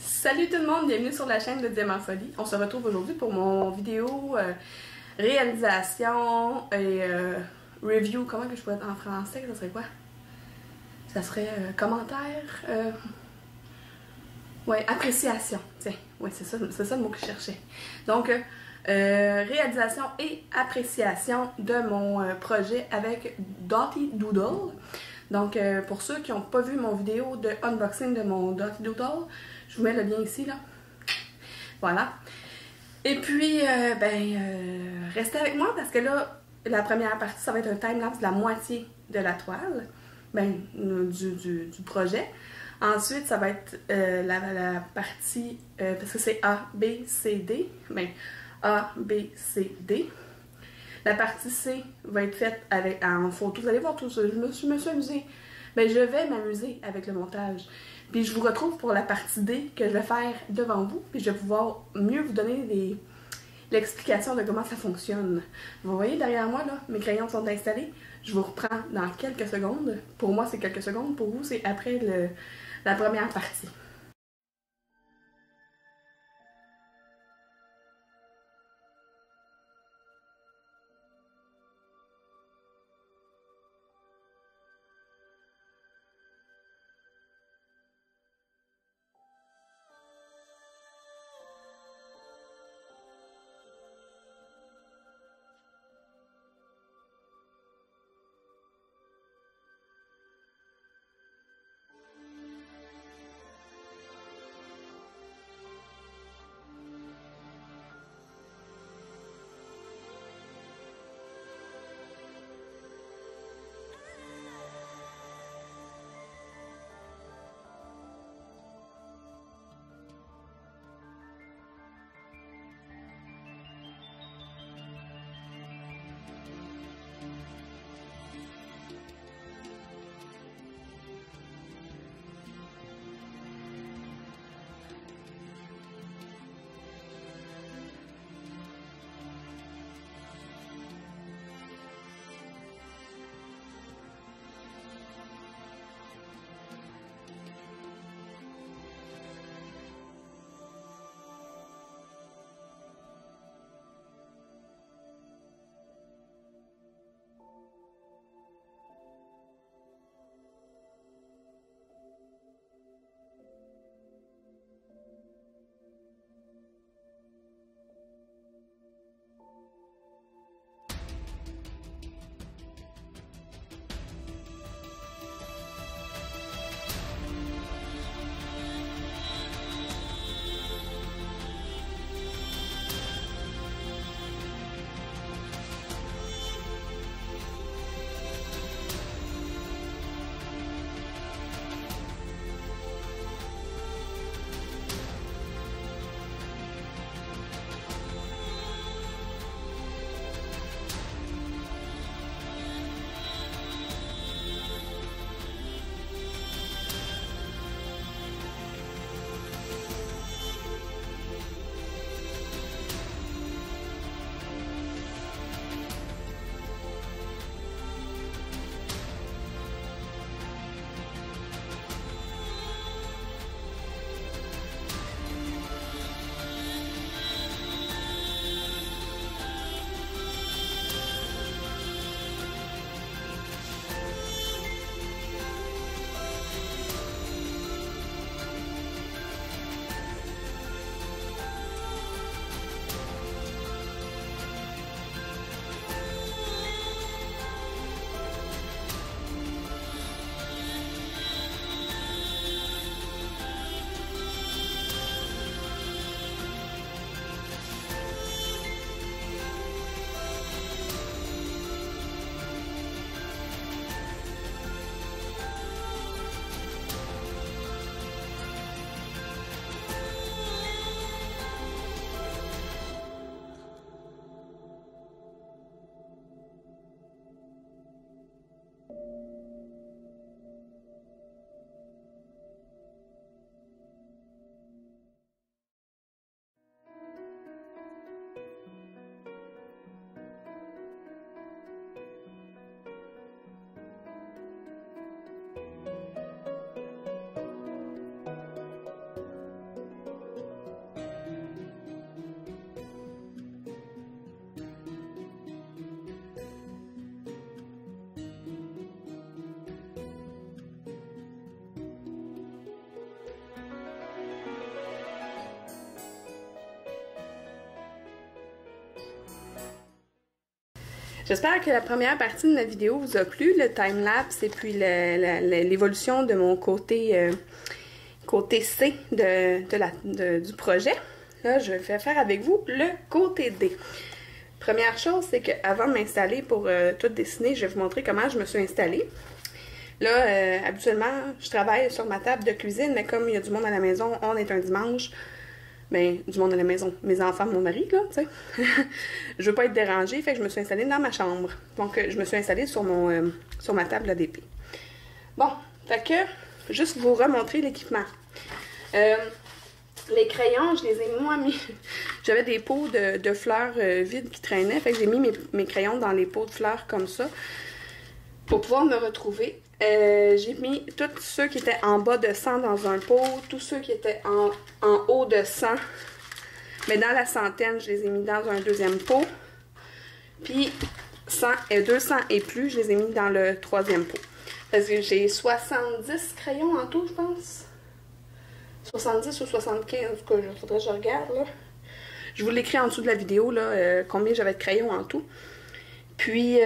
Salut tout le monde, bienvenue sur la chaîne de Diamant Folie. On se retrouve aujourd'hui pour mon vidéo réalisation et review. Comment que je pourrais être en français? Ça serait quoi? Ça serait commentaire? Ouais, appréciation. Tiens, ouais, c'est ça le mot que je cherchais. Donc, réalisation et appréciation de mon projet avec Dotty Doodle. Donc, pour ceux qui n'ont pas vu mon vidéo de unboxing de mon Dotty Doodle, je vous mets le lien ici, là. Voilà. Et puis, restez avec moi parce que là, la première partie, ça va être un time-lapse de la moitié de la toile, du projet. Ensuite, ça va être la partie, parce que c'est A, B, C, D. A, B, C, D. La partie C va être faite en photo. Vous allez voir tout ça. Je me suis amusée. Je vais m'amuser avec le montage. Puis je vous retrouve pour la partie D que je vais faire devant vous. Puis je vais pouvoir mieux vous donner l'explication de comment ça fonctionne. Vous voyez derrière moi, là, mes crayons sont installés. Je vous reprends dans quelques secondes. Pour moi, c'est quelques secondes. Pour vous, c'est après la première partie. J'espère que la première partie de ma vidéo vous a plu, le time-lapse et puis l'évolution de mon côté, côté C du projet. Là, je vais faire avec vous le côté D. Première chose, c'est qu'avant de m'installer pour tout dessiner, je vais vous montrer comment je me suis installée. Là, habituellement, je travaille sur ma table de cuisine, mais comme il y a du monde à la maison, on est un dimanche, ben, du monde à la maison, mes enfants, mon mari, là, tu sais. Je veux pas être dérangée, fait que je me suis installée dans ma chambre. Donc, je me suis installée sur ma table ADP. Bon, fait que, juste vous remontrer l'équipement. Les crayons, je les ai moi mis. J'avais des pots de fleurs vides qui traînaient, fait que j'ai mis mes crayons dans les pots de fleurs comme ça pour pouvoir me retrouver. J'ai mis tous ceux qui étaient en bas de 100 dans un pot, tous ceux qui étaient en haut de 100, mais dans la centaine, je les ai mis dans un deuxième pot. Puis 100 et 200 et plus, je les ai mis dans le troisième pot. Parce que j'ai 70 crayons en tout, je pense. 70 ou 75, en tout cas, il faudrait que je regarde, là. Je vous l'écris en dessous de la vidéo, là, combien j'avais de crayons en tout. Puis,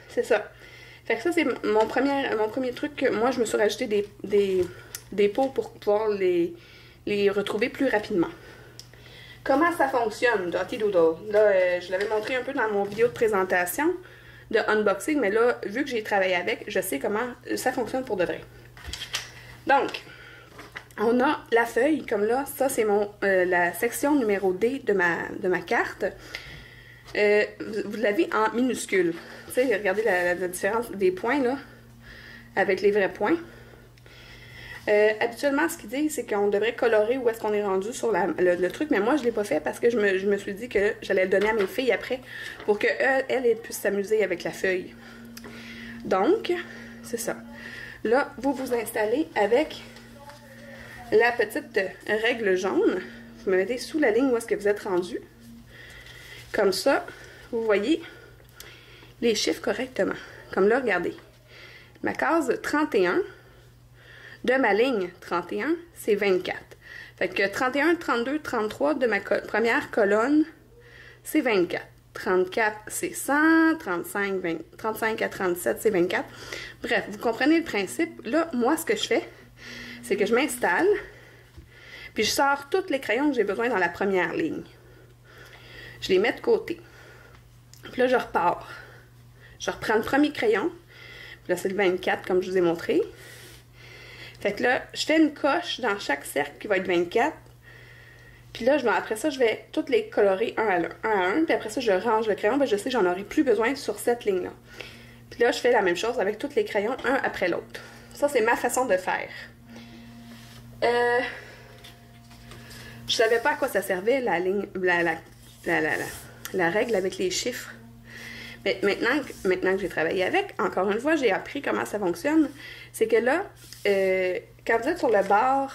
c'est ça. Fait que ça, c'est mon premier truc. Moi, je me suis rajouté des pots pour pouvoir les retrouver plus rapidement. Comment ça fonctionne, Dotty Doodle? Là, je l'avais montré un peu dans mon vidéo de présentation de unboxing, mais là, vu que j'ai travaillé avec, je sais comment ça fonctionne pour de vrai. Donc, on a la feuille, comme là, ça c'est la section numéro D de ma carte. Vous l'avez en minuscule. Tu sais, regardez la différence des points, là, avec les vrais points. Habituellement, ce qu'ils disent, c'est qu'on devrait colorer où est-ce qu'on est rendu sur le truc, mais moi, je ne l'ai pas fait parce que je me suis dit que j'allais le donner à mes filles après pour qu'elles puissent s'amuser avec la feuille. Donc, c'est ça. Là, vous vous installez avec la petite règle jaune. Vous me mettez sous la ligne où est-ce que vous êtes rendu. Comme ça, vous voyez les chiffres correctement. Comme là, regardez. Ma case 31 de ma ligne 31, c'est 24. Fait que 31, 32, 33 de ma première colonne, c'est 24. 34, c'est 100. 35 à 37, c'est 24. Bref, vous comprenez le principe. Là, moi, ce que je fais, c'est que je m'installe, puis je sors tous les crayons que j'ai besoin dans la première ligne. Je les mets de côté. Puis là, je repars. Je reprends le premier crayon. Puis là, c'est le 24, comme je vous ai montré. Fait que là, je fais une coche dans chaque cercle qui va être 24. Puis là, après ça, je vais toutes les colorer un à un. Puis après ça, je range le crayon. Ben, je sais que j'en aurai plus besoin sur cette ligne-là. Puis là, je fais la même chose avec tous les crayons, un après l'autre. Ça, c'est ma façon de faire. Je savais pas à quoi ça servait, la ligne, la règle avec les chiffres. Mais maintenant que j'ai travaillé avec, encore une fois, j'ai appris comment ça fonctionne. C'est que là, quand vous êtes sur le bord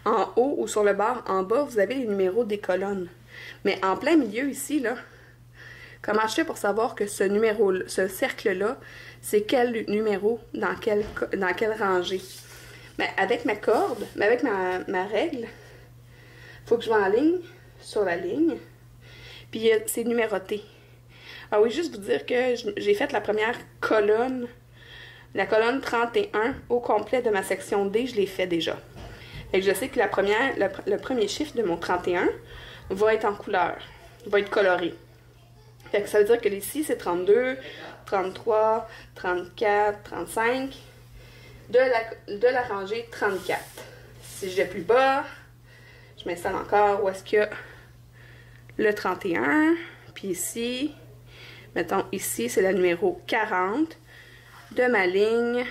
en haut ou sur le bord en bas, vous avez les numéros des colonnes. Mais en plein milieu ici, là, comment je fais pour savoir que ce cercle-là, c'est quel numéro, dans quelle rangée? Mais avec ma corde, mais avec ma règle, il faut que je m'enligne sur la ligne. Puis c'est numéroté. Ah oui, juste vous dire que j'ai fait la première colonne, la colonne 31 au complet de ma section D, je l'ai fait déjà. Fait que je sais que le premier chiffre de mon 31 va être en couleur, va être coloré. Fait que ça veut dire que ici, c'est 32, 33, 34, 35 de la rangée 34. Si je vais plus bas, je m'installe encore où est-ce qu'il y a le 31. Puis ici, mettons ici, c'est le numéro 40 de ma ligne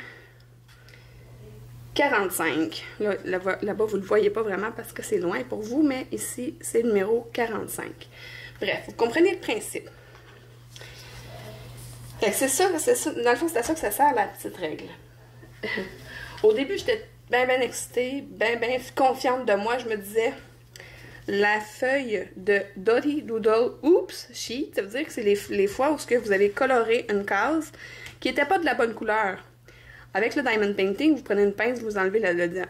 45. Là-bas, vous ne le voyez pas vraiment parce que c'est loin pour vous, mais ici, c'est le numéro 45. Bref, vous comprenez le principe. Fait que c'est ça, dans le fond, c'est à ça que ça sert, la petite règle. Au début, j'étais bien excitée, bien confiante de moi. Je me disais, la feuille de Dotty Doodle Oops Sheet, ça veut dire que c'est les fois où vous avez coloré une case qui n'était pas de la bonne couleur. Avec le Diamond Painting, vous prenez une pince, vous enlevez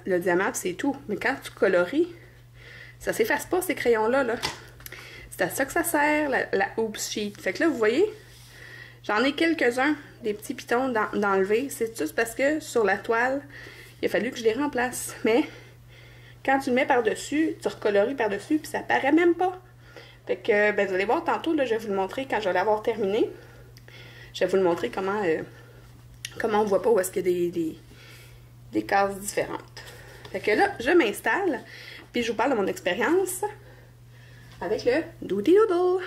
le diamant, c'est tout. Mais quand tu coloris, ça s'efface pas, ces crayons-là. Là. C'est à ça que ça sert, la Oops Sheet. Fait que là, vous voyez, j'en ai quelques-uns, des petits pitons d'enlever. C'est juste parce que sur la toile, il a fallu que je les remplace. Mais quand tu le mets par-dessus, tu recoloris par-dessus, puis ça paraît même pas. Fait que, ben, vous allez voir tantôt, là, je vais vous le montrer quand je vais l'avoir terminé. Je vais vous le montrer comment on voit pas où est-ce qu'il y a des cases différentes. Fait que là, je m'installe, puis je vous parle de mon expérience avec le Doody Doodle.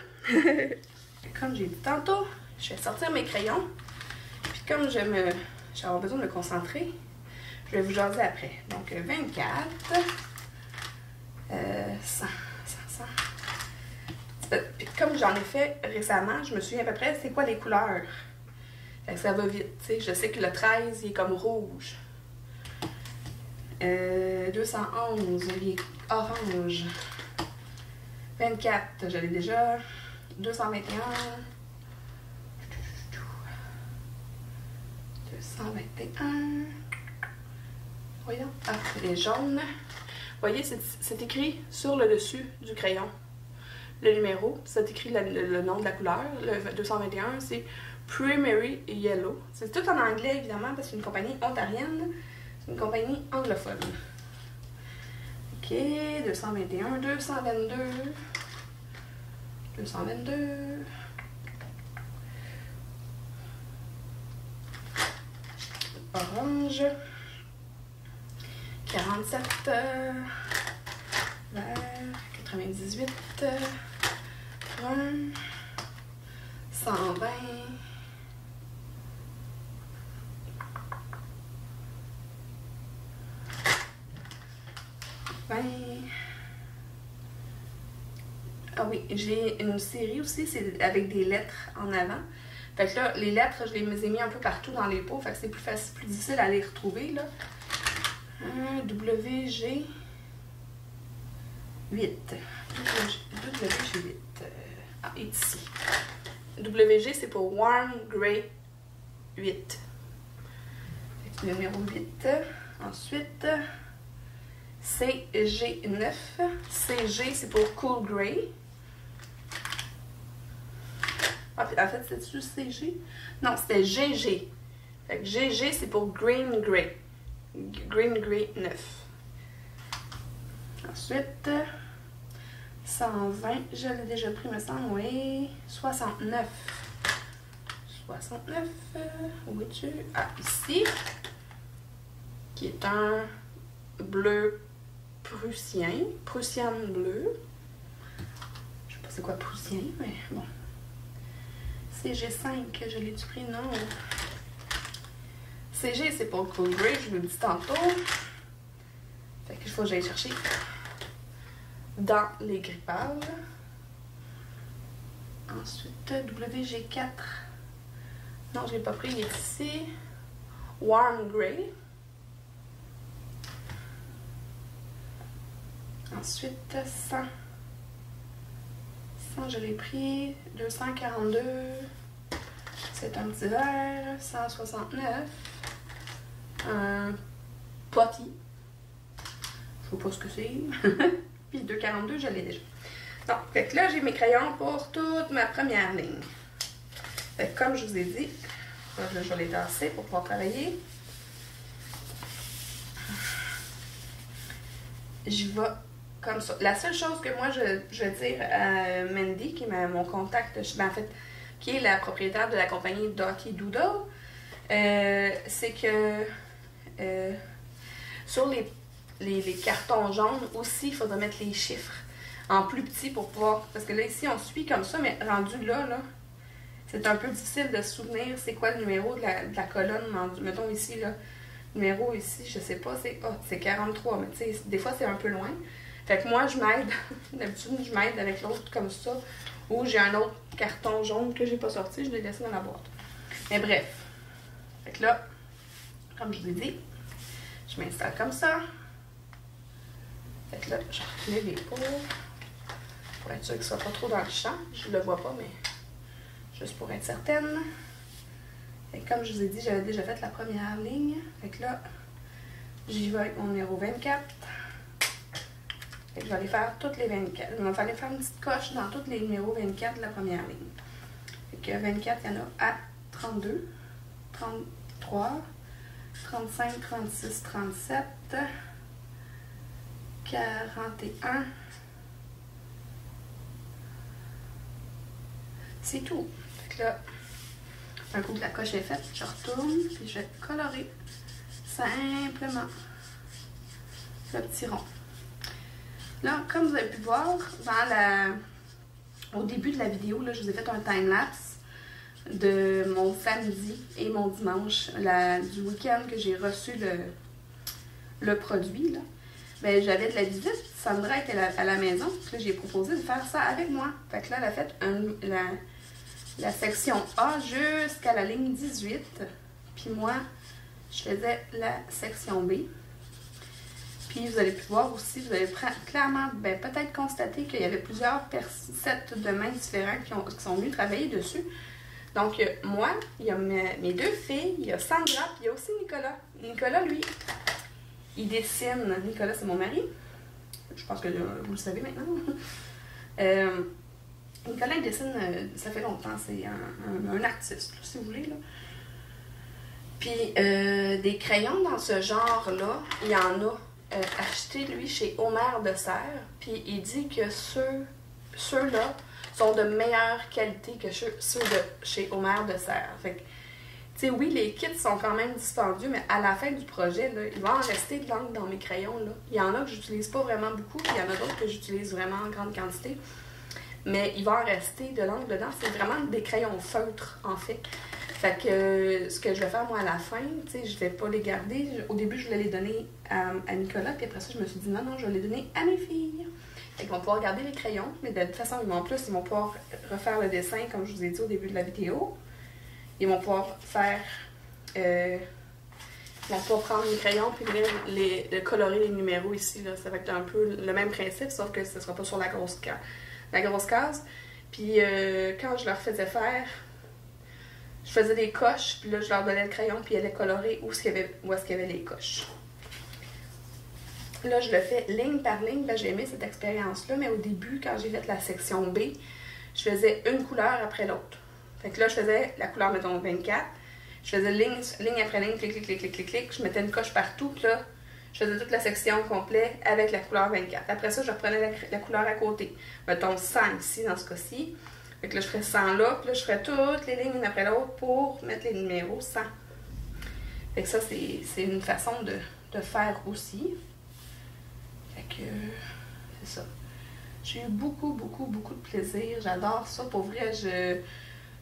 Comme j'ai dit tantôt, je vais sortir mes crayons, puis comme je vais avoir besoin de me concentrer, je vais vous jaser après. Donc 24, 100, 100. Puis comme j'en ai fait récemment, je me souviens à peu près c'est quoi les couleurs. Fait que ça va vite, tu sais. Je sais que le 13, il est comme rouge. 211, il est orange. 24, je l'ai déjà. 221. 221. Voyons. Ah, les jaunes. Vous voyez, c'est écrit sur le dessus du crayon. Le numéro, c'est écrit le nom de la couleur. Le 221, c'est Primary Yellow. C'est tout en anglais, évidemment, parce que c'est une compagnie ontarienne. C'est une compagnie anglophone. OK, 221, 222, 222. Orange. 47. Vert. 98. 1. 120. 20. Ah oui, j'ai une série aussi, c'est avec des lettres en avant. Fait que là, les lettres, je les ai mis un peu partout dans les pots, fait que c'est plus facile, plus difficile à les retrouver, là. WG 8. WG 8. Ah, et ici. WG, c'est pour Warm Grey 8. Fait que le numéro 8. Ensuite, CG 9. CG, c'est pour Cool Grey. Ah, en fait, c'était-tu CG? Non, c'était GG. Fait que GG, c'est pour Green Grey. Green Grey 9. Ensuite, 120, je l'ai déjà pris, me semble, oui. 69. 69, où es-tu? Ah, ici. Qui est un bleu prussien. Prussian bleu. Je sais pas c'est quoi prussien, mais bon. CG5, je l'ai-tu pris? Non. CG, c'est pour Cool Grey, je vous le dis tantôt. Fait qu'il faut que j'aille chercher dans les grippages. Ensuite, WG4. Non, je ne l'ai pas pris, il est ici. Warm Grey. Ensuite, 100. 100, je l'ai pris. 242. C'est un petit verre. 169. Un potty. Je sais pas ce que c'est. Puis 242, je l'ai déjà. Donc, fait que là, j'ai mes crayons pour toute ma première ligne. Fait que comme je vous ai dit, là, je vais les tasser pour pouvoir travailler. Je vais comme ça. La seule chose que moi, je vais dire à Mandy, qui est mon contact, en fait, qui est la propriétaire de la compagnie Doty Doodle, c'est que sur les cartons jaunes aussi, il faudra mettre les chiffres en plus petit pour pouvoir... Parce que là, ici, on suit comme ça, mais rendu là, c'est un peu difficile de se souvenir c'est quoi le numéro de la colonne. Mettons ici, là, numéro ici, je sais pas, c'est 43, mais tu sais, des fois, c'est un peu loin. Fait que moi, je m'aide, d'habitude, je m'aide avec l'autre comme ça, ou j'ai un autre carton jaune que j'ai pas sorti, je l'ai laissé dans la boîte. Mais bref. Fait que là, comme je vous ai dit, je m'installe comme ça. Fait que là, je relève les pots pour être sûr qu'il ne soit pas trop dans le champ. Je ne le vois pas, mais juste pour être certaine. Et comme je vous ai dit, j'avais déjà fait la première ligne. Fait que là, j'y vais avec mon numéro 24. Fait que je vais aller faire toutes les 24. Il va falloir faire une petite coche dans tous les numéros 24 de la première ligne. Fait que 24, il y en a à 32, 33, 35, 36, 37, 41. C'est tout. Fait que là, un coup que la coche est faite, je retourne puis je vais colorer simplement le petit rond. Là, comme vous avez pu voir, au début de la vidéo, là, je vous ai fait un time-lapse de mon samedi et mon dimanche, du week-end que j'ai reçu le produit. Là. Ben, j'avais de la visite, Sandra était à la maison, puis j'ai proposé de faire ça avec moi. Fait que là, elle a fait la section A jusqu'à la ligne 18, puis moi, je faisais la section B. Puis vous allez voir aussi, vous allez clairement peut-être constater qu'il y avait plusieurs sets de mains différents qui sont venus travailler dessus. Donc moi, il y a mes deux filles, il y a Sandra, puis il y a aussi Nicolas. Nicolas, lui, il dessine. Nicolas, c'est mon mari. Je pense que vous le savez maintenant. Nicolas, il dessine, ça fait longtemps, c'est un artiste, si vous voulez. Là. Puis des crayons dans ce genre-là, il y en a acheté, lui, chez Omer de Serre. Puis il dit que ceux-là sont de meilleure qualité que ceux de chez Omer de Serre. Fait que, tu sais, oui, les kits sont quand même dispendieux, mais à la fin du projet, là, il va en rester de l'encre dans mes crayons. Là. Il y en a que j'utilise pas vraiment beaucoup, puis il y en a d'autres que j'utilise vraiment en grande quantité. Mais il va en rester de l'encre dedans. C'est vraiment des crayons feutres, en fait. Fait que ce que je vais faire, moi, à la fin, tu sais, je vais pas les garder. Au début, je voulais les donner à Nicolas, puis après ça, je me suis dit non, je vais les donner à mes filles. Fait qu'ils vont pouvoir garder les crayons, mais de toute façon, ils vont pouvoir refaire le dessin, comme je vous ai dit au début de la vidéo. Ils vont pouvoir faire... ils vont pouvoir prendre les crayons, puis venir colorer les numéros ici. Là. Ça va être un peu le même principe, sauf que ce ne sera pas sur la grosse case. Puis quand je leur faisais faire... Je faisais des coches, puis là, je leur donnais le crayon, puis ils allaient colorer où est-ce qu'il y avait les coches. Là, je le fais ligne par ligne. J'ai aimé cette expérience-là, mais au début, quand j'ai fait la section B, je faisais une couleur après l'autre. Fait que là, je faisais la couleur, mettons, 24. Je faisais ligne après ligne, clic. Je mettais une coche partout, puis là, je faisais toute la section complète avec la couleur 24. Après ça, je reprenais la couleur à côté. Mettons 100 ici, dans ce cas-ci. Fait que là, je ferais 100 là, puis là, je ferais toutes les lignes une après l'autre pour mettre les numéros 100. Fait que ça, c'est une façon de faire aussi. Fait que, c'est ça. J'ai eu beaucoup de plaisir. J'adore ça. Pour vrai,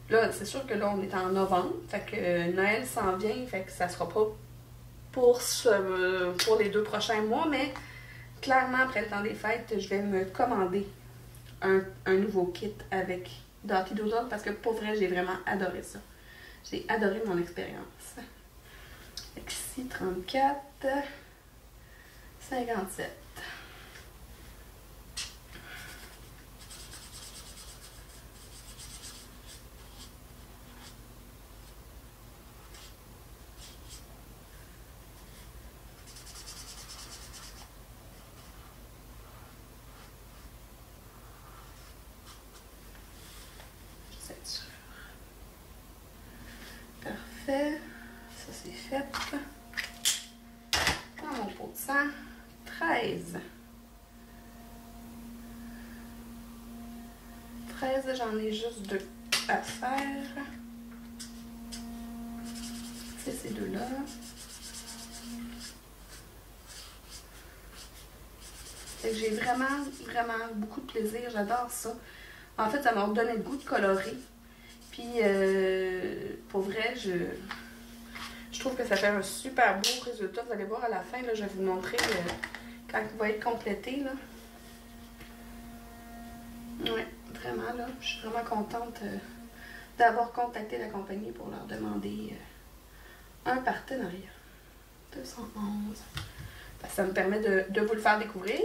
là, c'est sûr que là, on est en novembre. Fait que Noël s'en vient. Fait que ça sera pas pour les 2 prochains mois, mais clairement, après le temps des fêtes, je vais me commander un nouveau kit avec Dottie Doodle parce que pour vrai, j'ai vraiment adoré ça. J'ai adoré mon expérience. Ici, 34, 57. Parfait. Ça, c'est fait. Dans mon pot de sang, 13. 13, j'en ai juste 2 à faire. C'est ces deux-là. J'ai vraiment beaucoup de plaisir. J'adore ça. En fait, ça m'a redonné le goût de colorer. Puis, pour vrai, je trouve que ça fait un super beau résultat. Vous allez voir à la fin, là, je vais vous montrer quand il va être complété. Oui, vraiment, là, je suis vraiment contente d'avoir contacté la compagnie pour leur demander un partenariat. 211. Ça me permet de vous le faire découvrir.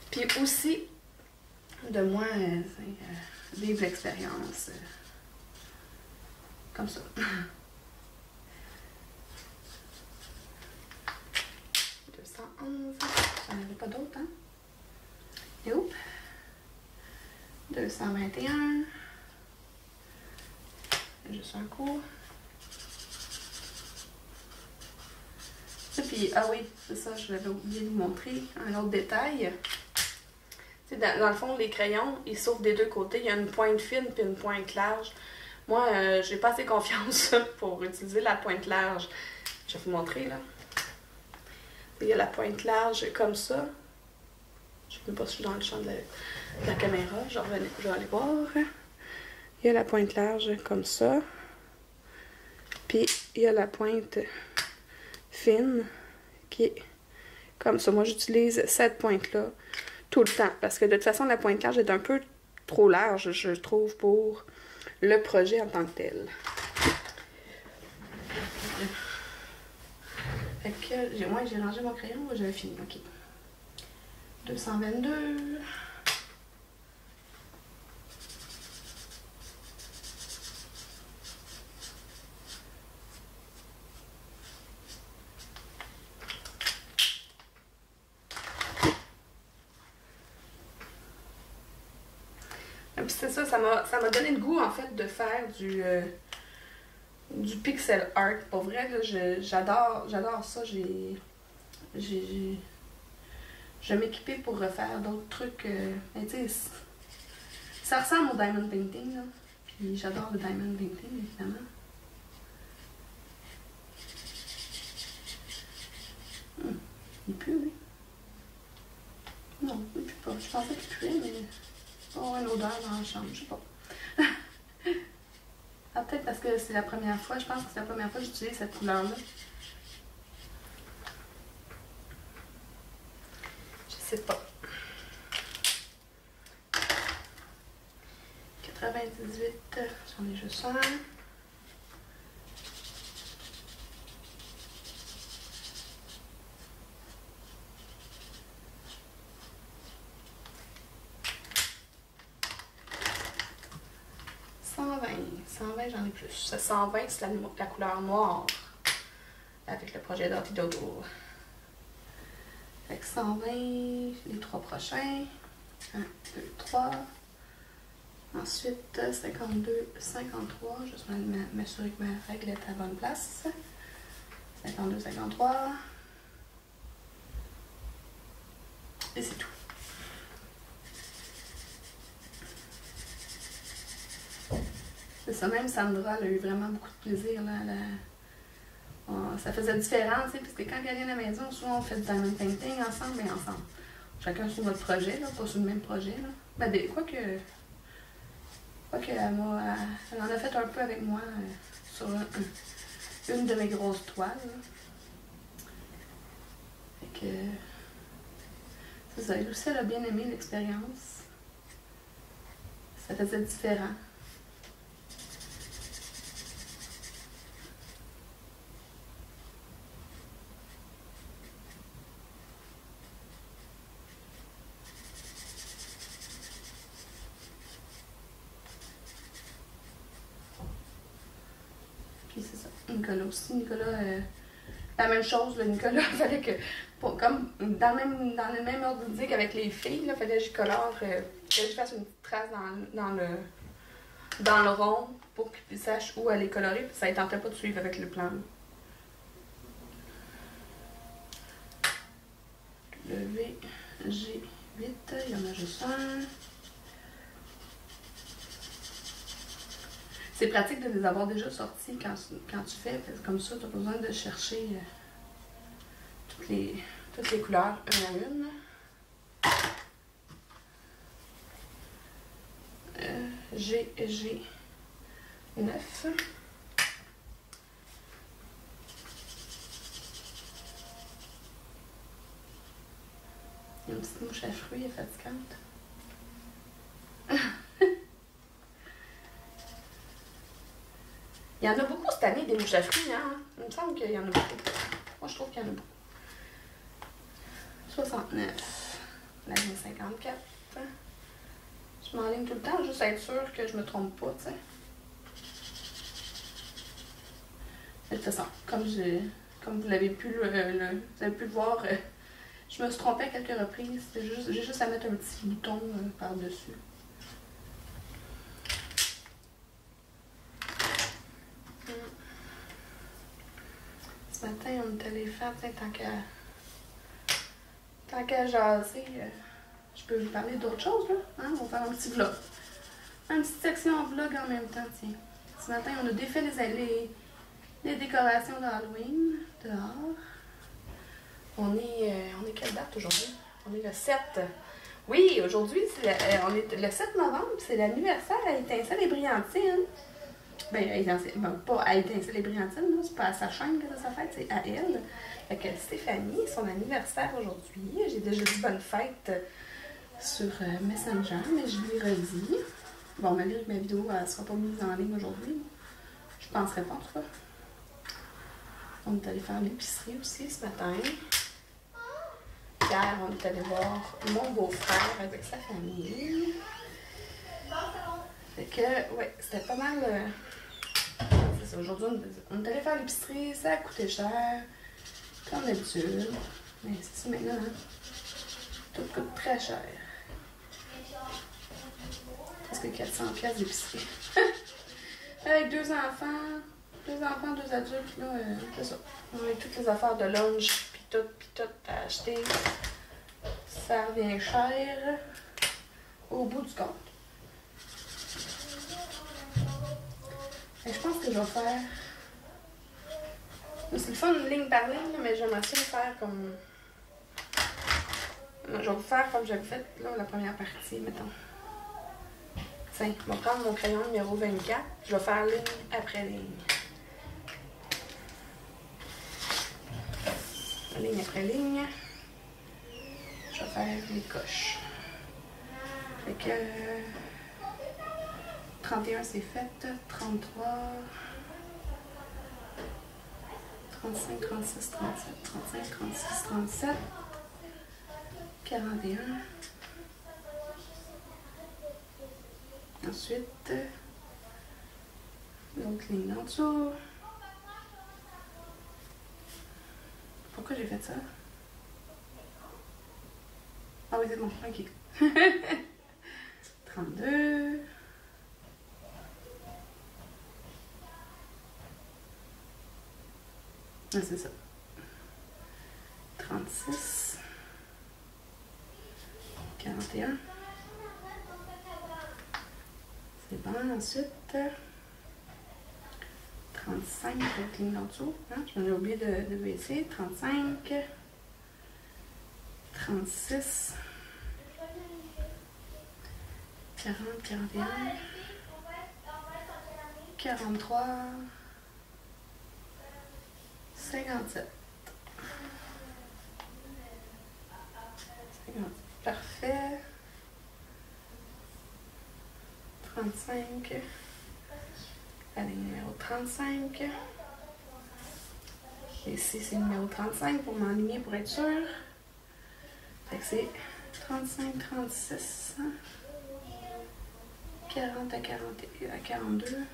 Puis aussi, de moi, vivre l'expérience comme ça. 211. J'en avais pas d'autres, hein? 221. Juste un coup. Et puis, ah oui, c'est ça, je l'avais oublié de vous montrer. Un autre détail. Dans le fond, les crayons, ils s'ouvrent des deux côtés. Il y a une pointe fine et une pointe large. Moi, j'ai pas assez confiance pour utiliser la pointe large. Je vais vous montrer, là. Il y a la pointe large comme ça. Je ne sais pas si je suis dans le champ de la caméra. Je vais aller voir. Il y a la pointe large comme ça. Puis, il y a la pointe fine qui est comme ça. Moi, j'utilise cette pointe-là tout le temps. Parce que de toute façon, la pointe large est un peu trop large, je trouve, pour le projet en tant que tel. Fait que, moi, j'ai rangé mon crayon, j'avais fini, ok. 222. Puis c'est ça, ça m'a donné le goût, en fait, de faire du pixel art. Pour vrai, j'adore ça. Je vais m'équiper pour refaire d'autres trucs. Mais tu sais, ça ressemble au diamond painting, là. Puis j'adore le diamond painting, évidemment. Il pue, oui. Non, il pue pas. Je pensais qu'il puait, mais... Oh, une odeur dans la chambre, je sais pas. Ah, peut-être parce que c'est la première fois, je pense que c'est la première fois que j'utilise cette couleur-là. Je sais pas. 98, j'en ai juste un. J'en ai plus. Ce 120, c'est la couleur noire avec le projet Dirty Doodle. Fait que 120, les trois prochains. 1, 2, 3. Ensuite, 52, 53. Juste m'assurer que ma règle est à la bonne place. 52, 53. Et c'est tout. C'est ça, même Sandra, elle a eu vraiment beaucoup de plaisir. Là, ça faisait différent, tu sais, parce que quand elle vient à la maison, souvent on fait du diamond painting ensemble et ensemble. Chacun sur notre projet, là, pas sur le même projet. Là. Ben, quoique elle en a fait un peu avec moi sur une de mes grosses toiles. Là. Fait que, c'est ça, elle aussi, elle a bien aimé l'expérience. Ça faisait différent. Puis c'est ça. Nicolas aussi. Nicolas, la même chose. Là, Nicolas, il fallait que, comme dans le même ordre d'idée qu'avec les filles, il fallait que je colore, que je fasse une petite trace dans le rond pour qu'ils sachent où aller colorer. Puis ça ne tentait pas de suivre avec le plan. Le VG8, il y en a juste un. C'est pratique de les avoir déjà sortis quand tu fais, comme ça, tu n'as pas besoin de chercher toutes les couleurs une à une. GG9. Il y a une petite mouche à fruits, elle est fatigante. Il y en a beaucoup cette année, des mouches à fruits, hein? Il me semble qu'il y en a beaucoup. Moi, je trouve qu'il y en a beaucoup. 69. La ligne 54. Je m'enligne tout le temps, juste à être sûre que je me trompe pas, tu sais. De toute façon, comme vous l'avez pu le voir, je me suis trompée à quelques reprises. J'ai juste à mettre un petit bouton par-dessus. ce matin, on est allé faire, tant qu'à jaser, je peux vous parler d'autre chose, là. Hein? On va faire un petit vlog. Une petite section vlog en même temps, tiens. Ce matin, on a défait les décorations d'Halloween dehors. On est quelle date aujourd'hui? On est le 7. Oui, aujourd'hui, on est le 7 novembre, c'est l'anniversaire à Étincelle et Brillantine. Pas à Étincelle et Brillantine, c'est pas à sa chaîne que ça fête, c'est à elle. Fait que Stéphanie, son anniversaire aujourd'hui. J'ai déjà dit bonne fête sur Messenger, mais je lui redis. Bon, malgré que ma vidéo ne sera pas mise en ligne aujourd'hui, je penserais pas en tout cas. On est allé faire l'épicerie aussi ce matin. Hier, on est allé voir mon beau-frère avec sa famille. Fait que, ouais, c'était pas mal. C'est ça, aujourd'hui, on est allé faire l'épicerie, ça a coûté cher, comme d'habitude. Mais c'est ça maintenant, hein? Tout coûte très cher. Presque 400$ d'épicerie. Avec deux enfants, deux adultes, là, c'est ça. On a toutes les affaires de lunch, puis tout à acheter. Ça revient cher au bout du compte. Et je pense que je vais faire... C'est le fun, ligne par ligne, mais j'aimerais ça le faire comme... Je vais vous faire comme j'avais fait là, la première partie, mettons. Tiens, je vais prendre mon crayon numéro 24. Je vais faire ligne après ligne. Ligne après ligne. Je vais faire les coches. Fait que... 31 c'est fait. 33... 35, 36, 37, 35, 36, 37... 41. Ensuite, l'autre ligne en dessous. Pourquoi j'ai fait ça? Ah oui, c'est bon, ok. 32. Ah, c'est ça. 36. 41. C'est bon. Ensuite, 35, l'autre ligne en dessous. Hein? Je m'en ai oublié de baisser. 35. 36. 40, 41. 43. 57. 50. Parfait. 35. La ligne numéro 35. Ici, c'est le numéro 35 pour m'aligner pour être sûr. Fait que c'est 35, 36. 40 à 42.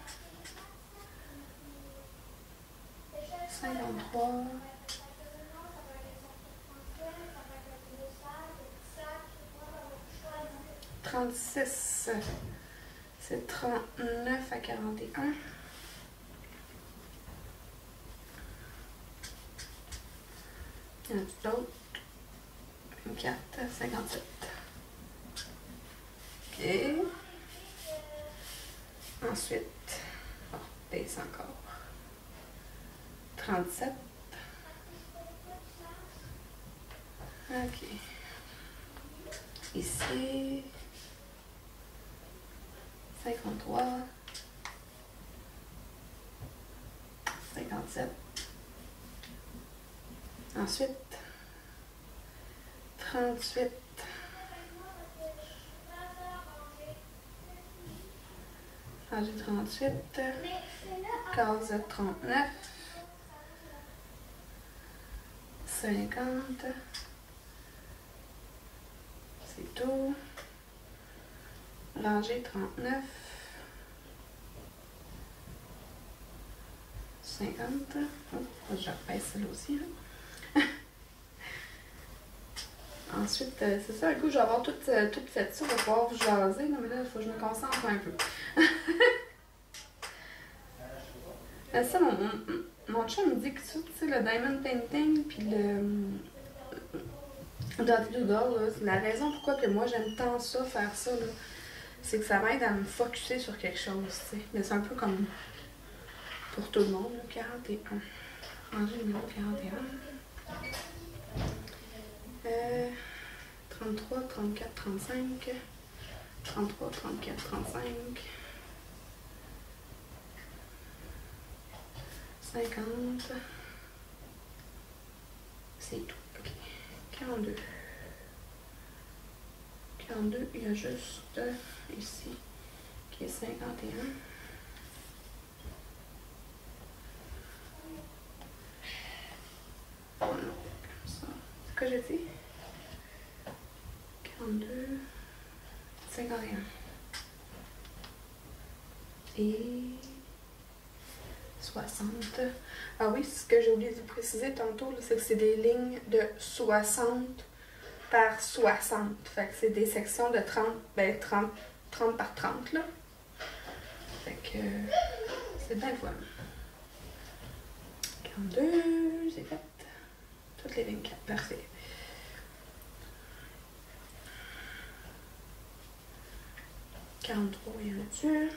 53. 36, c'est 39 à 41. Il y en a d'autres. 24, 57. Ok. Ensuite, on baisse encore. 37. Ok. Ici. 53. 57. Ensuite, 38. Rangée 38. Case 39. 50. C'est tout. Rangée 39. 50. Oh, je repasse celle-là aussi. Hein? Ensuite, c'est ça, du coup, je vais avoir tout fait ça. Je vais pouvoir vous jaser. Non, mais là, il faut que je me concentre un peu. Ça, mon chum me dit que ça, tu sais, le diamond painting, puis le Dotty Doodle, là, la raison pourquoi que moi j'aime tant ça, faire ça, là, c'est que ça m'aide à me focusser sur quelque chose, tu sais. Mais c'est un peu comme pour tout le monde, là, 41. Ranger le numéro 41. 33, 34, 35. 33, 34, 35. 50. C'est tout. Ok. 42. 42, il y a juste ici qui est 51. Oh non, comme ça. C'est quoi j'ai dit? 42, 51. Et 60. Ah oui, ce que j'ai oublié de vous préciser tantôt, c'est que c'est des lignes de 60 par 60. Fait que c'est des sections de 30, ben 30 par 30 là. Fait que c'est bien le fun. 42, j'ai fait toutes les 24, parfait. « 43, il y en a dessus.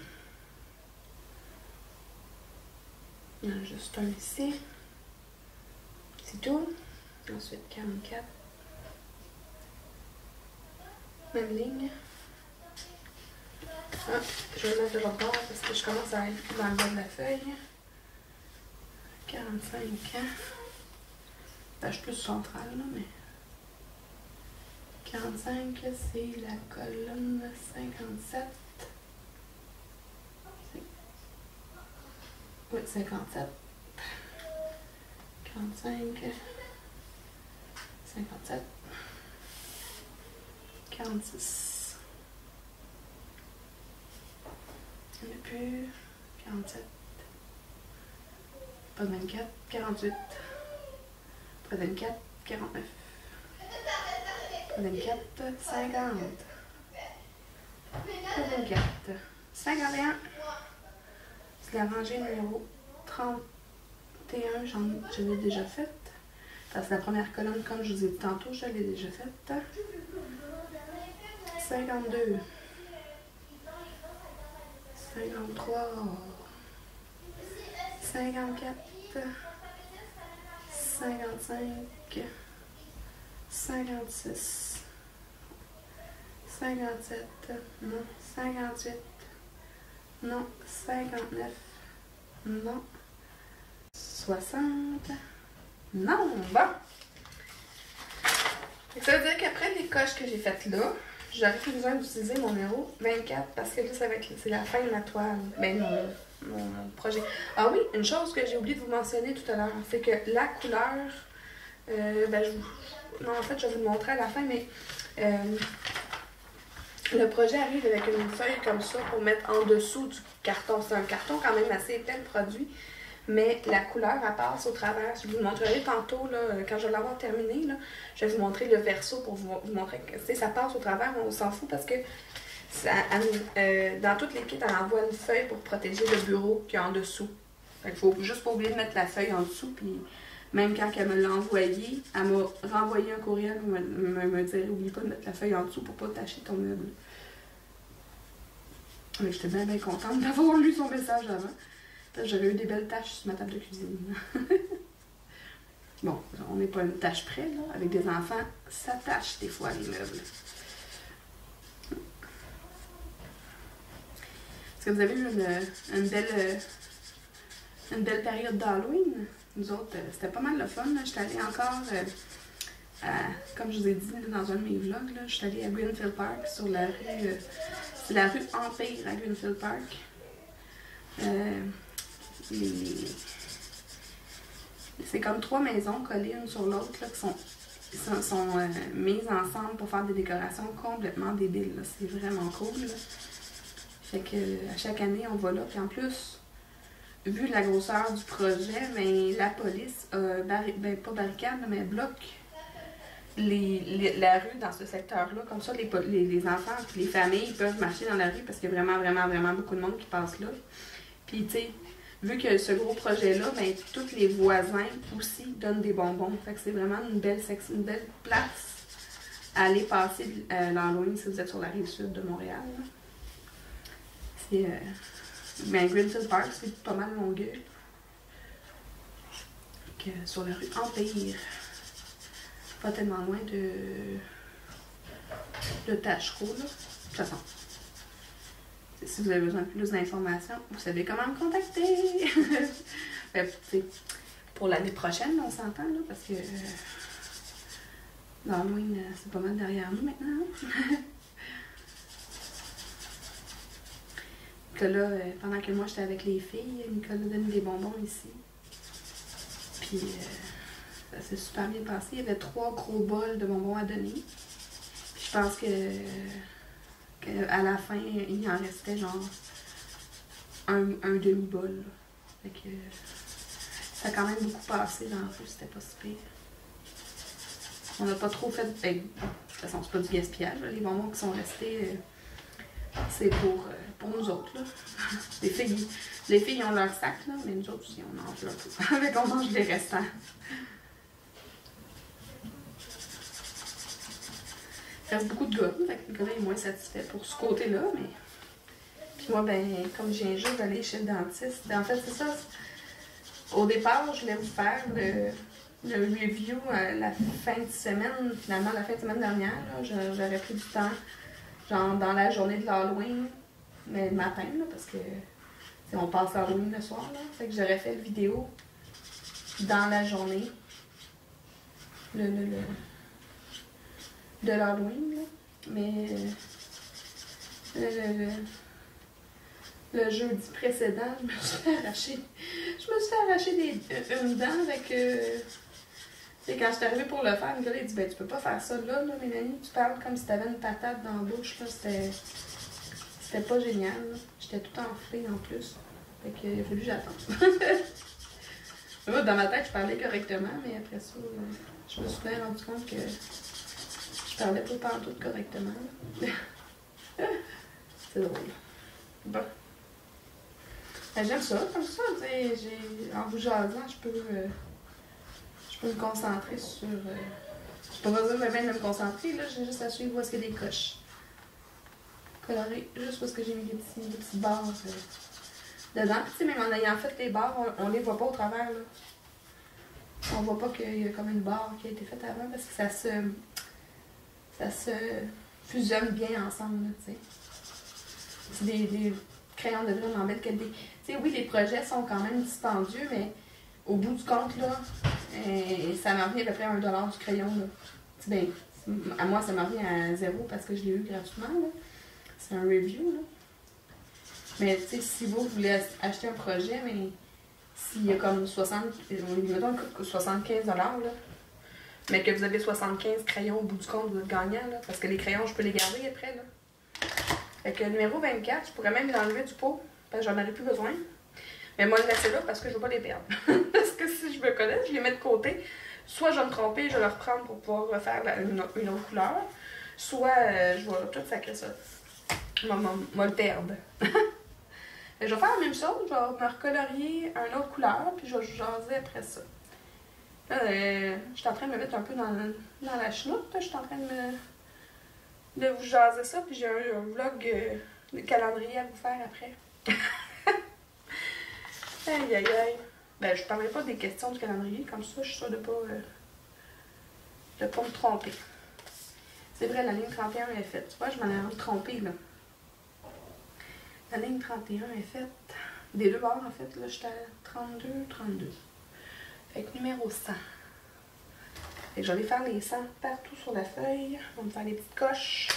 Il y en a juste un ici. C'est tout. Ensuite, 44. Même ligne. Ah, je vais mettre de l'autre bord parce que je commence à être dans le bas de la feuille. 45 ans. Ben, je suis plus centrale, là, mais... 45, c'est la colonne 57. Oui, 57. 45. 57. 46. Il n'y en a plus. 47. Pas de 24. 48. Pas de 24. 49. Pas de 24. 50. Pas de 24. 51. C'est la rangée numéro 31. Je l'ai déjà faite. C'est la première colonne, comme je vous ai dit tantôt, je l'ai déjà faite. 52. 53. 54. 55. 56. 57. Non. 58. Non. 59. Non. 60. Non. Bon. Ça veut dire qu'après les coches que j'ai faites là, j'aurais plus besoin d'utiliser mon numéro 24 parce que là, ça va être c'est la fin de ma toile. Ben non, mon projet. Ah oui, une chose que j'ai oublié de vous mentionner tout à l'heure, c'est que la couleur, non, en fait, je vais vous le montrer à la fin, mais le projet arrive avec une feuille comme ça pour mettre en dessous du carton. C'est un carton quand même assez épais de produit, mais la couleur, elle passe au travers. Je vous le montrerai tantôt, là, quand je vais l'avoir terminé, là, je vais vous montrer le verso pour vous montrer que ça passe au travers, mais on s'en fout parce que dans toutes les kits, elle envoie une feuille pour protéger le bureau qui est en dessous. Il ne faut juste pas oublier de mettre la feuille en dessous, puis même quand elle me l'a envoyé, elle m'a renvoyé un courriel pour me dire « Oublie pas de mettre la feuille en dessous pour pas tâcher ton meuble. » Mais j'étais bien contente d'avoir lu son message avant. J'aurais eu des belles taches sur ma table de cuisine. Bon, on n'est pas une tâche près, là. Avec des enfants, ça tâche des fois les meubles. Est-ce que vous avez eu une belle période d'Halloween? Nous autres, c'était pas mal le fun. J'étais allée encore, comme je vous ai dit dans un de mes vlogs, je suis allée à Greenfield Park, sur la rue, c'est la rue Empire à Greenfield Park. C'est comme 3 maisons collées une sur l'autre qui sont mises ensemble pour faire des décorations complètement débiles. C'est vraiment cool. Là. Fait que à chaque année, on va là. Puis en plus, vu la grosseur du projet, mais la police, pas barricade, mais bloque la rue dans ce secteur-là. Comme ça, les enfants et les familles peuvent marcher dans la rue parce qu'il y a vraiment beaucoup de monde qui passe là. Puis, tu sais, vu que ce gros projet-là, ben, tous les voisins aussi donnent des bonbons. Fait que c'est vraiment une belle section, une belle place à aller passer l'Halloween si vous êtes sur la rive sud de Montréal. C'est ben, Greenfield Park, c'est pas mal Longueuil. Sur la rue Empire. Pas tellement loin de Tachereau, là. De toute façon, si vous avez besoin de plus d'informations, vous savez comment me contacter. Ben, pour l'année prochaine, on s'entend, là, parce que l'Halloween, c'est pas mal derrière nous maintenant. Nicolas, pendant que moi j'étais avec les filles, Nicolas donne des bonbons ici. Puis ça s'est super bien passé. Il y avait 3 gros bols de bonbons à donner. Puis je pense qu'à la fin, il en restait genre un demi-bol. Fait que ça a quand même beaucoup passé dans le feu, c'était pas si pire. On n'a pas trop fait. Ben, de toute façon, c'est pas du gaspillage. Là. Les bonbons qui sont restés, c'est pour nous autres. Là. Les filles, ils ont leur sac, là, mais nous autres aussi, on mange leur tout. Fait qu'on mange les restants. Il reste beaucoup de gomme, fait que Nicolas est moins satisfait pour ce côté-là, mais. Puis moi, ben, comme je viens juste d'aller chez le dentiste, ben, en fait, c'est ça. Au départ, je voulais vous faire le review la fin de semaine, finalement, la fin de semaine dernière. J'aurais pris du temps, genre dans la journée de l'Halloween, mais le matin, là, parce que on passe l'Halloween le soir, là. Fait que j'aurais fait le vidéo dans la journée de l'Halloween, là. Mais le jeudi précédent, je me suis fait arracher une dent avec. Et quand je suis arrivée pour le faire, Nicolas il dit ben tu peux pas faire ça là, Mélanie, tu parles comme si t'avais une patate dans la bouche, là, c'était pas génial. Là. J'étais tout enflée en plus. Fait qu'il a fallu que j'attende. Moi, dans ma tête, je parlais correctement, mais après ça, je me suis bien rendu compte que je parlais pas partout correctement. C'est drôle. Bon. Ben, j'aime ça, comme ça, en vous jasant, je peux me concentrer sur. J'ai pas besoin de me concentrer, là, j'ai juste à suivre où est-ce qu'il y a des coches. Colorer juste où est-ce que j'ai mis des petites barres dedans. Puis, même en ayant fait les barres, on les voit pas au travers, là. On voit pas qu'il y a comme une barre qui a été faite avant parce que ça se fusionne bien ensemble, tu sais. C'est des crayons de vraiment belle qualité. Tu sais, oui, les projets sont quand même dispendieux, mais au bout du compte, là, ça m'a revenu à peu près $1 du crayon, là. Ben, à moi, ça m'a revenu à 0 parce que je l'ai eu gratuitement, là. C'est un review, là. Mais, tu sais, si vous voulez acheter un projet, mais s'il y a comme 75 $, là, mais que vous avez 75 crayons au bout du compte, vous êtes gagnant, là. Parce que les crayons, je peux les garder après, là. Fait que numéro 24, je pourrais même l'enlever du pot, parce que j'en aurais plus besoin. Mais moi, je le laisser là parce que je veux pas les perdre. Parce que si je me connais, je les mets de côté. Soit je vais me tromper, je vais le reprendre pour pouvoir refaire une autre couleur. Soit je vais tout sacrer ça. Je vais le perdre. Je vais faire la même chose. Je vais me recolorier une autre couleur, puis je vais jaser après ça. Là, je suis en train de me mettre un peu dans la chenoute. Je suis en train de vous jaser ça, puis j'ai un vlog de calendrier à vous faire après. Aïe aïe aïe. Ben, je parlerai pas des questions du calendrier, comme ça, je suis sûre de pas me tromper. C'est vrai, la ligne 31 est faite. Tu vois, je m'en ai trompée, là. La ligne 31 est faite. Des deux bords, en fait, là, j'étais à 32. Fait que numéro 100. Fait que je vais aller faire les 100 partout sur la feuille. On va me faire des petites coches.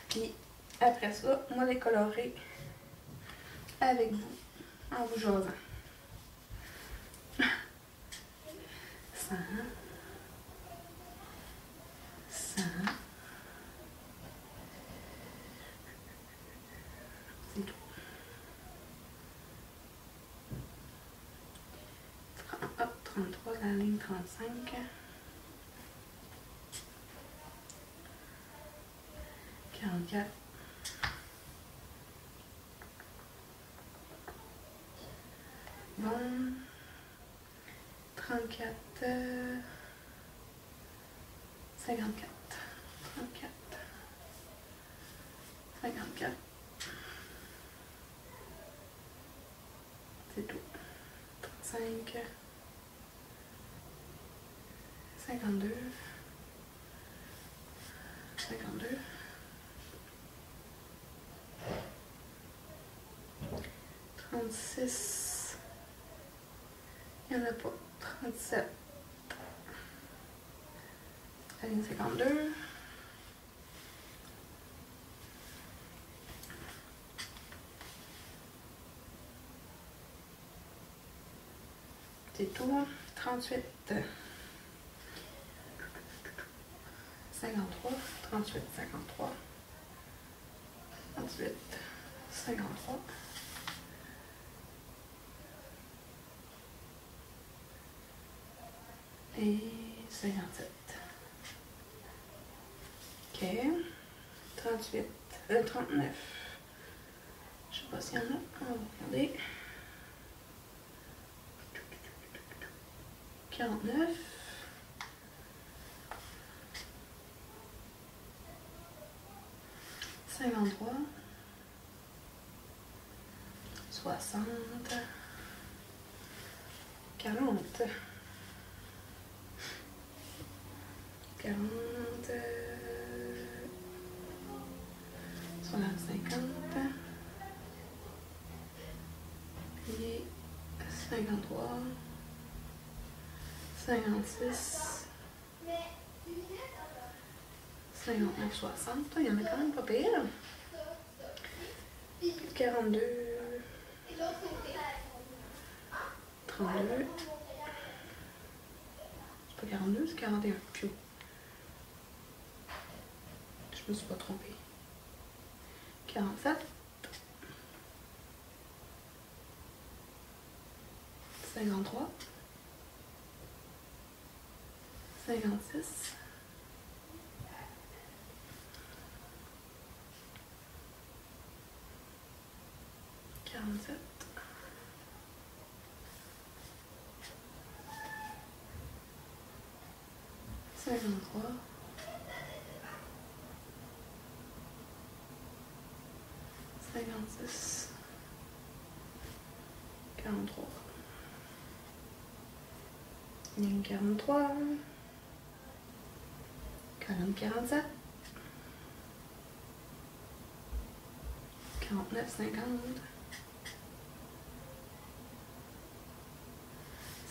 Puis, après ça, on va les colorer avec vous. En vous jasant. 100. 100. C'est tout. Hop, 33, la ligne 35. 44. bon. 34, 54. 34, 54. C'est tout. 35, 52, 52, 36, il n'y en a pas. 37, la ligne 52, c'est tout. 38, 53, 38, 53, 38, 53, et 57. Ok. 38, 39. Je sais pas s'il y en a. On va regarder. 49. 53. 60. 40. 40. Sur la 50. Et 53. 56. 59, 60. Il y en a quand même pas pire. 42. 32. C'est pas 42, c'est 41. Pfiou. Je me suis pas trompée. 47. 53. 56. 47. 53. 56. 43. Ligne 43. 40, 47. 49, 50.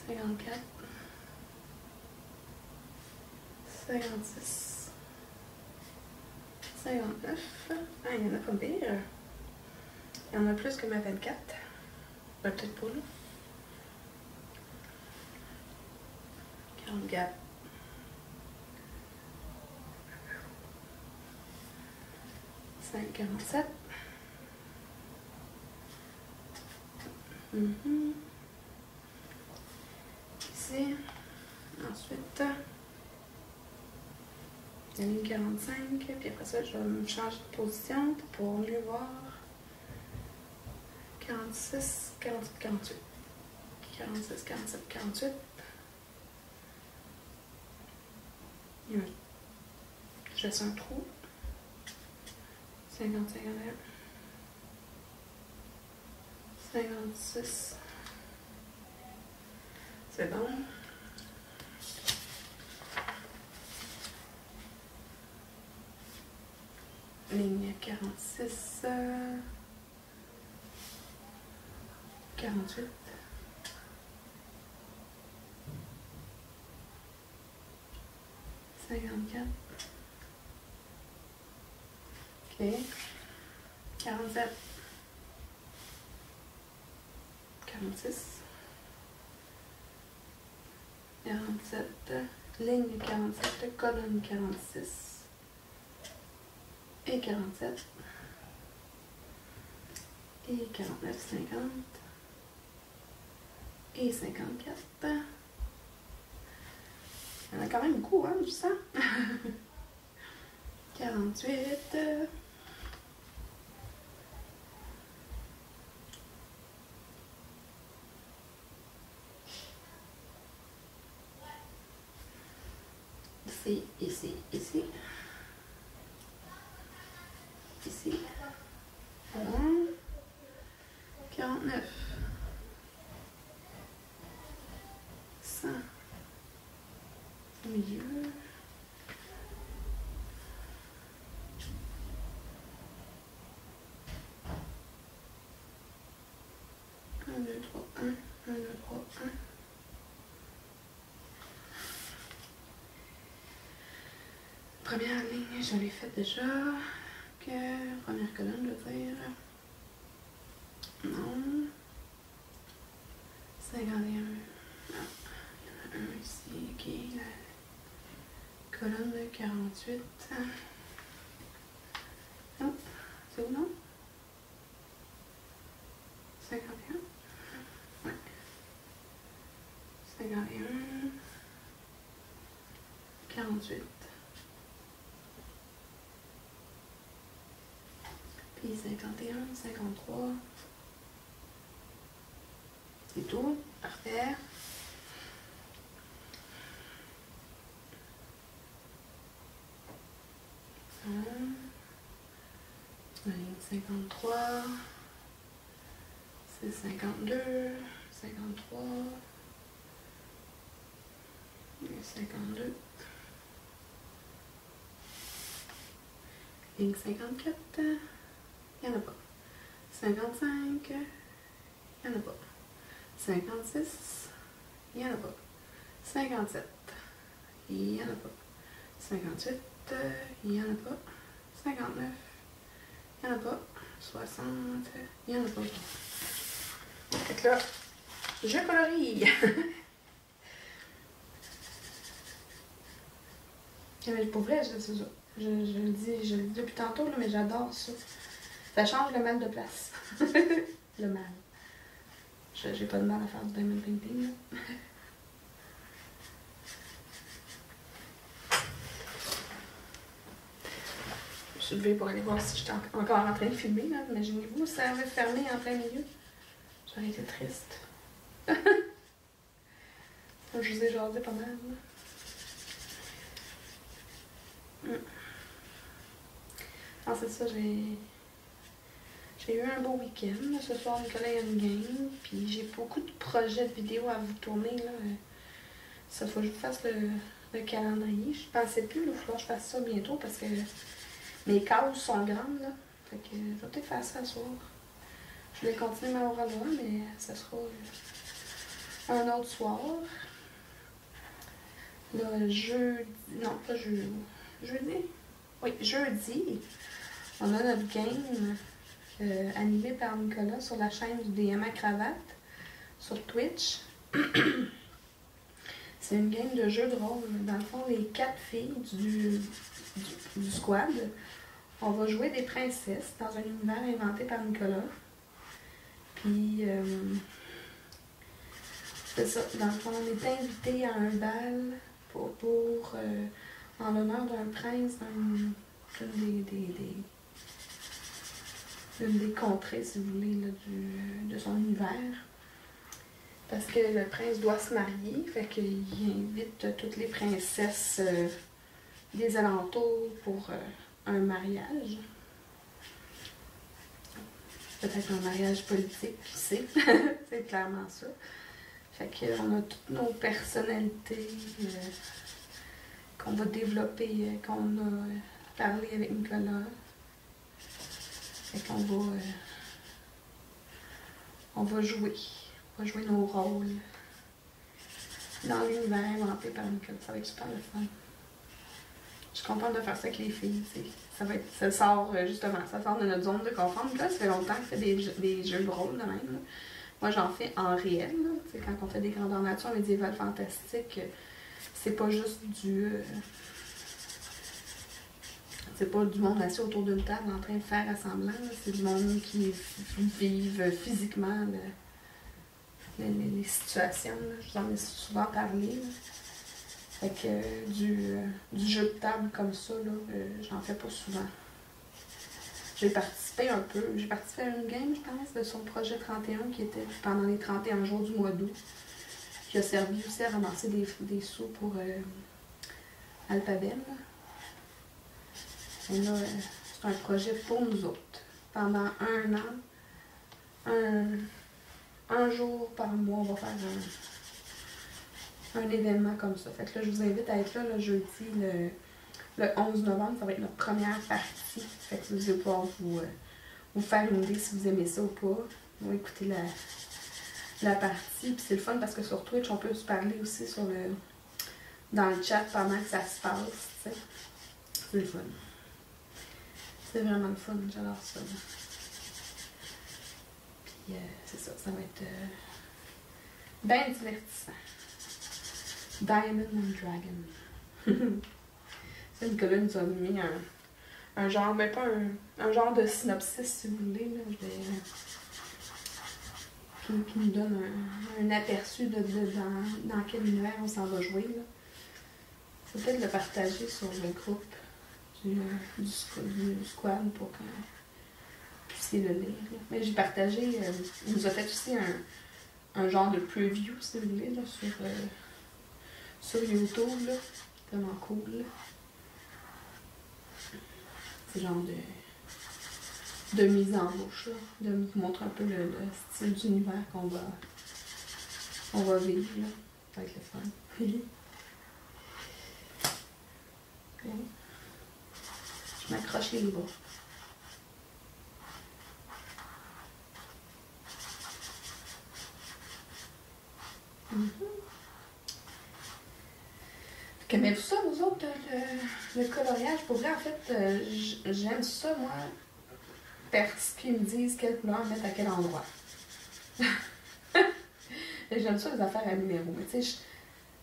54. 56. 59. Ah, il y en a pas pire. Il y en a plus que ma 24. Ben, peut-être pas là. 44. 47. Ici. Ensuite, la ligne 45. Puis après ça, je vais me changer de position pour mieux voir. 46, 47, 48. 46, 47, 48. Je laisse un trou. 50, 51. 56. C'est bon. Ligne 46. 48. 54. Ok. 47. 46. 47. Ligne 47. Colonne 46. Et 47. Et 49, 50. Et 54. Il y en a quand même beaucoup, hein, je sens. 48. 50. Ici, ici, ici. Ici. 1, 49. 100. Au milieu. 1, 2, 3, 1, 1, 2, 3, 1. Première ligne, je l'ai faite déjà. Première colonne, je veux dire. Non. 51. Non. Il y en a un ici, ok. La colonne de 48. Non. C'est où, non? 51. Ouais. 51. 48. Puis 51, 53. C'est tout. Parfait. La ligne 53. C'est 52. 53. Et 52. Ligne 54. Il n'y en a pas. 55. Il n'y en a pas. 56. Il n'y en a pas. 57. Il n'y en a pas. 58. Il n'y en a pas. 59. Il n'y en a pas. 60. Il n'y en a pas. Fait que là, je colorie. Mais pour vrai, c'est ça. Je le dis depuis tantôt, là, mais j'adore ça. Ça change le mal de place. Le mal. J'ai pas de mal à faire du diamond painting. Là. Je suis levée pour aller voir si j'étais encore en train de filmer. Imaginez-vous, ça avait fermé en plein milieu. J'aurais été triste. Je vous ai jasé pas mal. Ah, c'est ça, j'ai eu un beau week-end. Ce soir, Nicolas a une game. Puis j'ai beaucoup de projets de vidéos à vous tourner. Là. Ça, faut que je vous fasse le calendrier. Je pensais plus, il va falloir que je fasse ça bientôt parce que mes cases sont grandes. Là. Fait que je vais peut-être faire ça ce soir. Je vais continuer ma aura là, mais ça sera un autre soir. Là, jeudi. Non, pas jeudi. Jeudi? Oui, jeudi. On a notre game animé par Nicolas sur la chaîne du DM à cravate sur Twitch. C'est une game de jeu de rôle. Dans le fond, les 4 filles du squad, on va jouer des princesses dans un univers inventé par Nicolas. Puis, c'est ça. Dans le fond, on est invité à un bal en l'honneur d'un prince d'une des contrées, si vous voulez, là, de son univers. Parce que le prince doit se marier, fait qu'il invite toutes les princesses des alentours pour un mariage. Peut-être un mariage politique, qui sait. C'est clairement ça. Fait qu'on a toutes nos personnalités qu'on va développer, qu'on a parlé avec Nicolas. Fait qu'on va jouer. On va jouer nos rôles dans l'univers inventé par Nicolas. Ça va être super le fun. Je suis contente de faire ça avec les filles. Ça sort justement, ça sort de notre zone de confort. Là, ça fait longtemps que je fais des jeux de rôle de même. Là. Moi, j'en fais en réel. Là. Quand on fait des grandeurs nature médiévales fantastiques, c'est pas juste c'est pas du monde assis autour d'une table en train de faire assemblant. C'est du monde qui vivent physiquement les situations. Là. Je vous en ai souvent parlé. Là. Fait que du jeu de table comme ça, j'en fais pas souvent. J'ai participé un peu. J'ai participé à une game, je pense, de son projet 31 qui était pendant les 31 jours du mois d'août. Qui a servi aussi à ramasser des sous pour Alphabet. Et là, c'est un projet pour nous autres. Pendant 1 an, un jour par mois, on va faire un événement comme ça. Fait que là, je vous invite à être là le jeudi, le 11 novembre. Ça va être notre première partie. Fait que vous allez pouvoir vous faire une idée si vous aimez ça ou pas. Vous écoutez la partie. Puis c'est le fun parce que sur Twitch, on peut se parler aussi dans le chat pendant que ça se passe. T'sais. C'est le fun. C'est vraiment le fun. J'adore ça. Puis c'est ça. Ça va être bien divertissant. Diamond and Dragon. C'est Nicolas nous a mis un genre, mais pas un genre de synopsis si vous voulez, là, qui nous donne un aperçu de dans quel univers on s'en va jouer. Faut peut-être le partager sur le groupe du squad pour que vous puissiez le lire. Là. Mais j'ai partagé, il nous a fait aussi un genre de preview si vous voulez là, sur YouTube. Là. Vraiment cool. Là. C'est genre de mise en bouche, là, de vous montrer un peu le style d'univers qu'on va vivre. Là. Ça va être le fun. Okay. Je m'accroche les bras. Aimez-vous ça, vous autres, le coloriage? Pour vrai, en fait, j'aime ça, moi, parce qu'ils me disent quelle couleur mettre à quel endroit. J'aime ça, les affaires à numéros. Mais tu sais,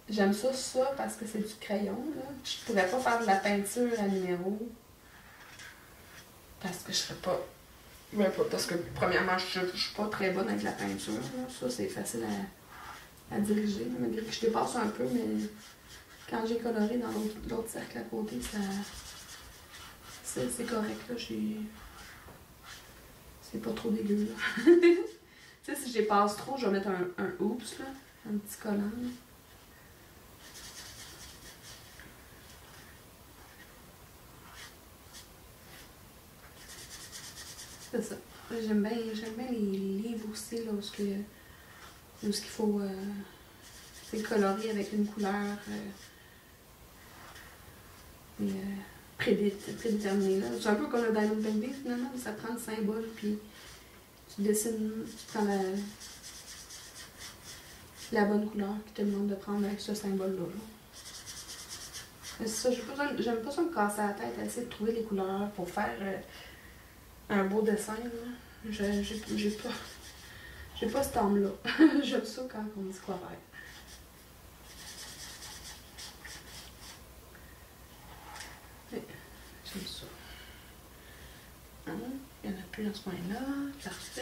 j'aime ça parce que c'est du crayon. Là. Je pourrais pas faire de la peinture à numéros. Parce que je serais pas... Ben, pas parce que, premièrement, je suis pas très bonne avec la peinture. Là. Ça, c'est facile à diriger. Malgré que je dépasse un peu, mais... Quand j'ai coloré dans l'autre cercle à côté, c'est correct, là. C'est pas trop dégueu, là. Tu sais, si je dépasse trop, je vais mettre un oops, là. Un petit collant. C'est ça. J'aime bien les livres aussi, là, où il faut colorer avec une couleur... prédéterminé. C'est un peu comme le Diamond Baby, finalement, ça prend le symbole, puis tu dessines, tu prends la bonne couleur qui te demande de prendre avec ce symbole-là. C'est ça, j'aime pas ça me casser la tête à essayer de trouver les couleurs pour faire un beau dessin. J'ai pas cette âme-là. J'aime ça quand on me dit quoi faire. J'aime ça. Il n'y en a plus dans ce coin-là. Parfait.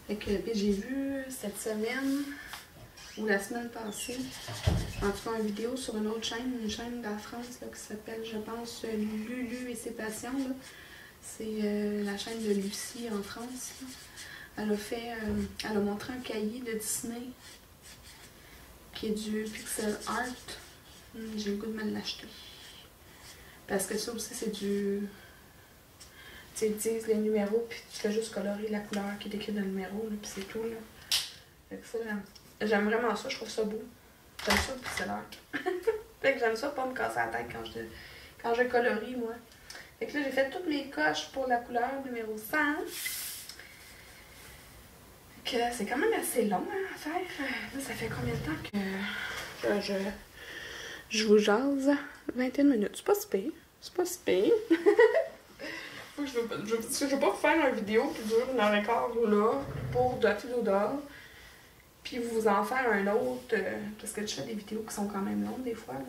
Fait que j'ai vu cette semaine ou la semaine passée, en tout cas une vidéo sur une autre chaîne, une chaîne de la France là, qui s'appelle, je pense, Lulu et ses passions. C'est la chaîne de Lucie en France. Là. Elle a montré un cahier de Disney qui est du pixel art. J'ai le goût de me l'acheter. Parce que ça aussi, c'est du... Tu sais, ils disent les numéros, puis tu fais juste colorer la couleur qui est écrite dans le numéro, là, puis c'est tout, là. Fait que ça, j'aime vraiment ça, je trouve ça beau. J'aime ça le pixel art. Fait que j'aime ça pas me casser la tête quand je colorie, moi. Fait que là, j'ai fait toutes mes coches pour la couleur numéro 100. Fait que c'est quand même assez long à faire. Là, ça fait combien de temps que je vous jase? 21 minutes. C'est pas si pire. C'est pas si pire. Je veux pas vous faire une vidéo qui dure 1h15 là pour Dottie Doodle. Puis vous en faire un autre. Parce que je fais des vidéos qui sont quand même longues des fois. Là.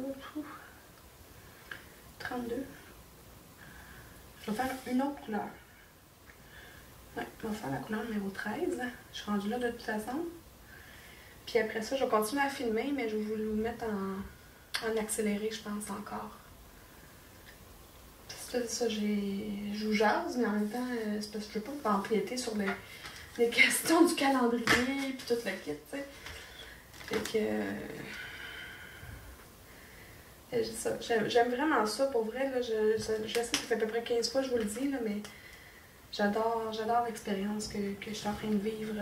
32. Je vais faire une autre couleur. Ouais, on va faire la couleur numéro 13. Je suis rendue là de toute façon. Puis après ça, je vais continuer à filmer, mais je vais vous le mettre en accéléré, je pense, encore. C'est ça, je vous jase, mais en même temps, c'est parce que je veux pas empiéter sur les questions du calendrier puis tout le kit, tu sais. Fait que... ça, j'aime vraiment ça, pour vrai, là, je sais que ça fait à peu près 15 fois que je vous le dis, là, mais j'adore l'expérience que je suis en train de vivre.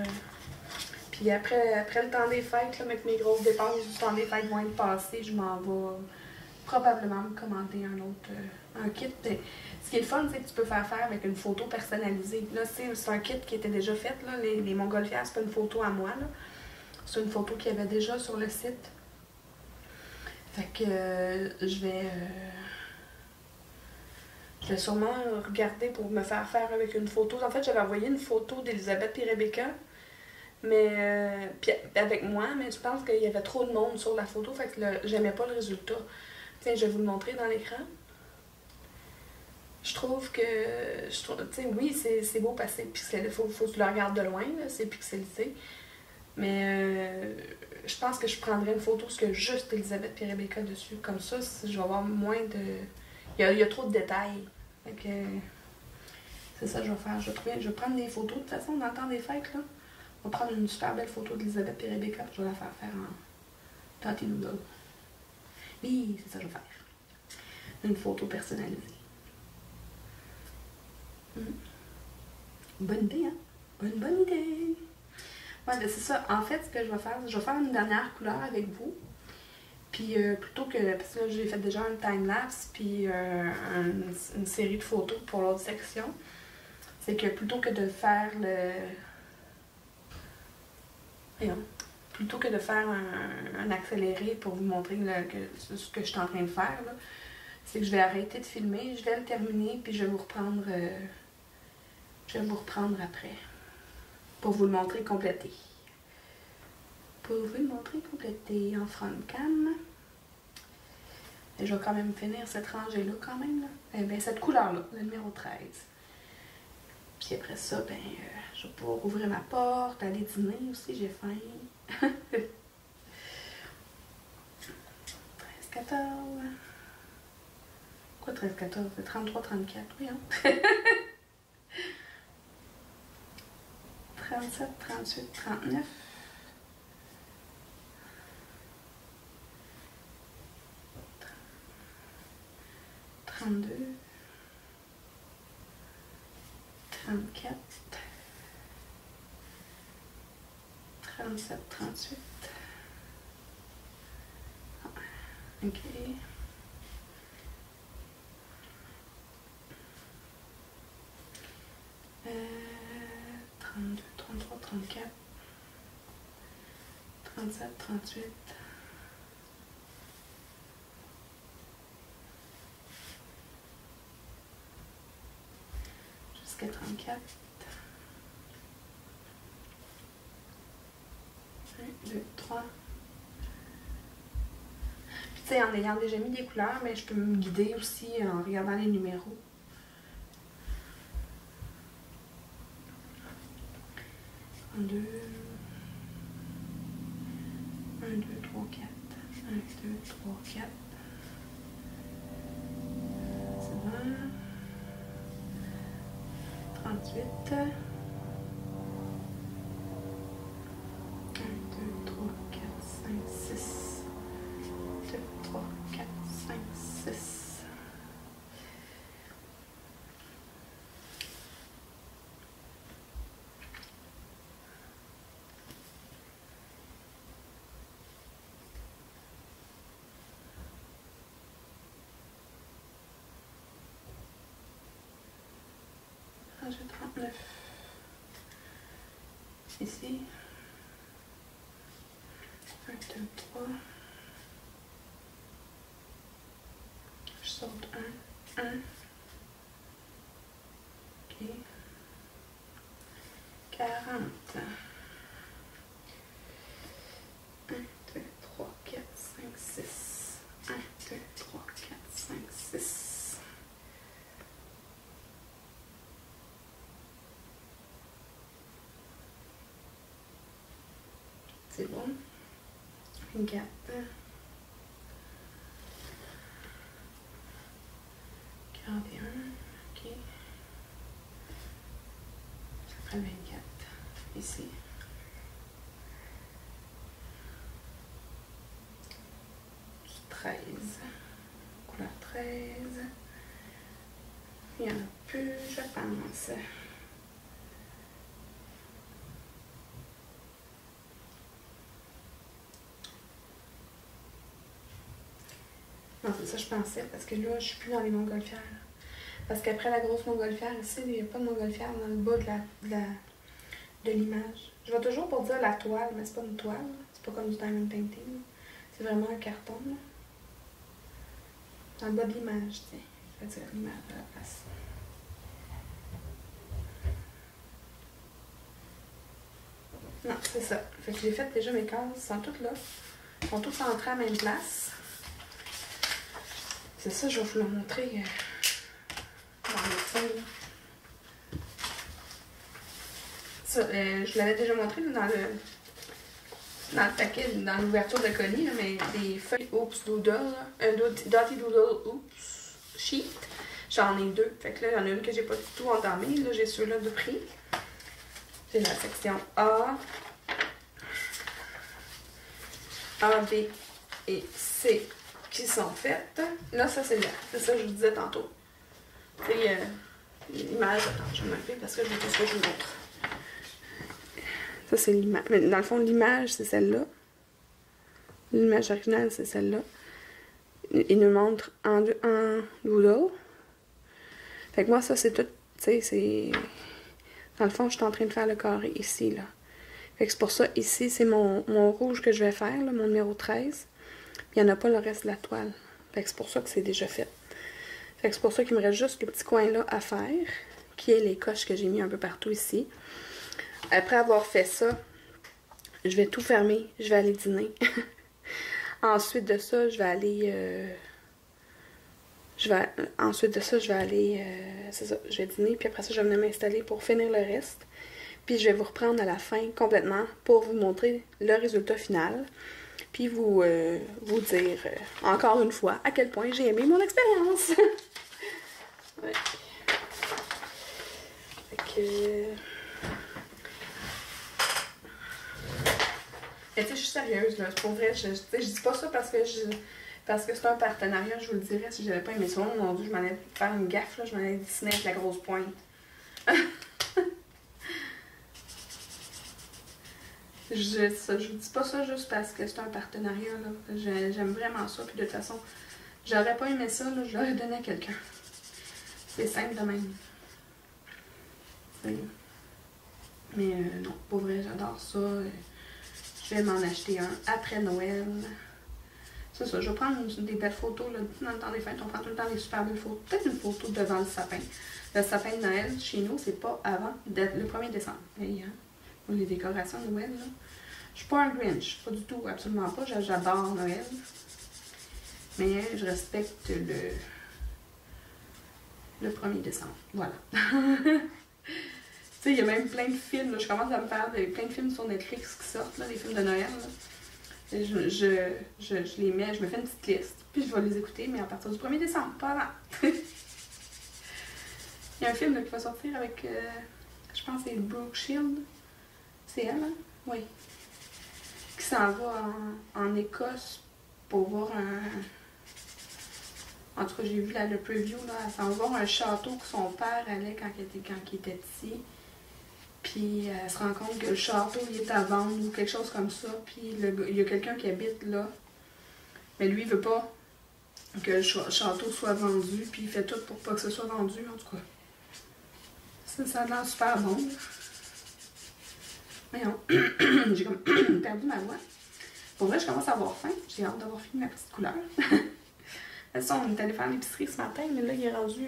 Puis après le temps des fêtes, là, avec mes grosses dépenses du temps des fêtes vont être passées, je m'en vais probablement me commander un kit. Ce qui est le fun, c'est que tu peux faire avec une photo personnalisée. Là, c'est un kit qui était déjà fait. Là. Les montgolfières, c'est pas une photo à moi. C'est une photo qu'il y avait déjà sur le site. Fait que je vais sûrement regarder pour me faire avec une photo. En fait, j'avais envoyé une photo d'Elisabeth et Rebecca, mais puis avec moi, mais je pense qu'il y avait trop de monde sur la photo, fait que j'aimais pas le résultat. Tiens, je vais vous le montrer dans l'écran. Je trouve que, tu sais, oui, c'est beau parce que c'est pixelisé. Faut que tu le regardes de loin, c'est pixelisé. Mais je pense que je prendrais une photo que juste Elisabeth et Rebecca dessus. Comme ça, je vais avoir moins de... Il y a trop de détails. Fait que c'est ça que je vais faire. Je vais prendre des photos. De toute façon, dans le temps des fêtes, là, on va prendre une super belle photo d'Elisabeth et Rebecca et je vais la faire en Tati Doodle. Oui, c'est ça que je vais faire. Une photo personnalisée. Bonne idée, hein? Bonne idée! Ouais, ben c'est ça. En fait, ce que je vais faire une dernière couleur avec vous. Puis plutôt que... Parce que là, j'ai fait déjà un time-lapse, puis une série de photos pour l'autre section. C'est que plutôt que de faire plutôt que de faire un accéléré pour vous montrer ce que je suis en train de faire, c'est que je vais arrêter de filmer, je vais le terminer, puis je vais vous reprendre après. Pour vous le montrer complété. Pour vous le montrer complété en front cam. Et je vais quand même finir cette rangée-là quand même. Eh bien, cette couleur-là, le numéro 13. Puis après ça, ben, je vais pouvoir ouvrir ma porte, aller dîner aussi, j'ai faim. 13, 14. Quoi 13, 14? C'est 33, 34, oui, hein? 37, 38, 39. 32. 34. 37, 38. Ok. 32, 33, 34. 37, 38. Jusqu'à 34. 1, 2, 3. Puis tu sais, en ayant déjà mis des couleurs, mais je peux me guider aussi en regardant les numéros. 1, 2, 1, 2, 3, 4. 1, 2, 3, 4. C'est bon. 38. 1, 2, 3, 4, 5, 6. 2, 3, 4, 5, 6. J'ai 39. Ici. 1, 2, 3. Je saute 1. 1. Ok. 40. 1, 2, 3, 4, 5, 6. 1, 2, 3, 4, 5, 6. C'est bon. 24. 41, ok. Ça ferait 24, ici. Du 13, couleur 13. Il y en a plus, je pense. Non, c'est ça je pensais, parce que là, je suis plus dans les montgolfières. Parce qu'après la grosse montgolfière, ici, il n'y a pas de montgolfière dans le bas de l'image. Je vais toujours pour dire la toile, mais c'est pas une toile. C'est pas comme du diamond painting. C'est vraiment un carton. Là. Dans le bas de l'image, tiens. Je vais dire l'image à la place. Non, c'est ça. Fait que j'ai fait déjà mes cases. Ils sont toutes là. Ils sont tous centrés à la même place. C'est ça, je vais vous le montrer dans le feuille. Ça, je l'avais déjà montré dans le paquet, dans l'ouverture de colis, là, mais des feuilles Oops Doodle, Dotty Doodle Oops Sheet. J'en ai deux. Fait que là, il y en a une que j'ai pas du tout entamée. Là, j'ai ceux-là de prix. J'ai la section A, B et C qui sont faites. Là, ça, c'est ça que je vous disais tantôt. C'est l'image. Attends, je vais m'appeler parce que je veux pas que je vous montre. Ça, c'est l'image. Mais dans le fond, l'image, c'est celle-là. L'image originale, c'est celle-là. Il nous montre en doodle. Fait que moi, ça, c'est tout. Tu sais, c'est. Dans le fond, je suis en train de faire le carré ici, là. Fait que c'est pour ça, ici, c'est mon rouge que je vais faire, là, mon numéro 13. Il n'y en a pas le reste de la toile. Fait que c'est pour ça que c'est déjà fait. Fait que c'est pour ça qu'il me reste juste le petit coin-là à faire, qui est les coches que j'ai mis un peu partout ici. Après avoir fait ça, je vais tout fermer. Je vais aller dîner. Ensuite de ça, je vais aller... ensuite de ça, je vais aller... c'est ça, je vais dîner. Puis après ça, je vais venir m'installer pour finir le reste. Puis je vais vous reprendre à la fin complètement pour vous montrer le résultat final. Puis vous dire encore une fois à quel point j'ai aimé mon expérience. Ouais. Fait que... Mais tu sais, je suis sérieuse, là. C'est pour vrai. Je dis pas ça parce que c'est un partenariat, je vous le dirais si j'avais pas aimé ça. Mon Dieu, je m'en allais faire une gaffe, là. Je m'en allais dessiner avec la grosse pointe. Je vous dis pas ça juste parce que c'est un partenariat, là. J'aime vraiment ça. Puis de toute façon, j'aurais pas aimé ça, là. Je l'aurais donné à quelqu'un. C'est simple de même. Mais non, pour vrai, j'adore ça. Je vais m'en acheter un après Noël. C'est ça, je vais prendre des belles photos. Là, dans le temps des fêtes, on prend tout le temps des super belles photos. Peut-être une photo devant le sapin. Le sapin de Noël, chez nous, c'est pas avant le 1er décembre. Et, hein, les décorations de Noël, là. Je suis pas un Grinch, pas du tout, absolument pas. J'adore Noël. Mais je respecte le 1er décembre. Voilà. Tu sais, il y a même plein de films, là, je commence à me faire plein de films sur Netflix qui sortent, là, des films de Noël. Là. Et je les mets, je me fais une petite liste, puis je vais les écouter, mais à partir du 1er décembre, pas avant. Il y a un film là, qui va sortir avec, je pense que c'est Brooke Shield. C'est elle, hein? Oui. Qui s'en va en Écosse pour voir un... En tout cas, j'ai vu le preview, là, elle s'en va voir un château que son père allait quand il était petit. Puis elle se rend compte que le château il est à vendre ou quelque chose comme ça. Puis il y a quelqu'un qui habite là. Mais lui, il veut pas que le château soit vendu. Puis il fait tout pour pas que ce soit vendu, en tout cas. Ça a l'air super bon. Voyons. J'ai comme perdu ma voix. Pour vrai, je commence à avoir faim. J'ai hâte d'avoir fini ma petite couleur. De toute façon, on est allé faire l'épicerie ce matin, mais là, il est rendu...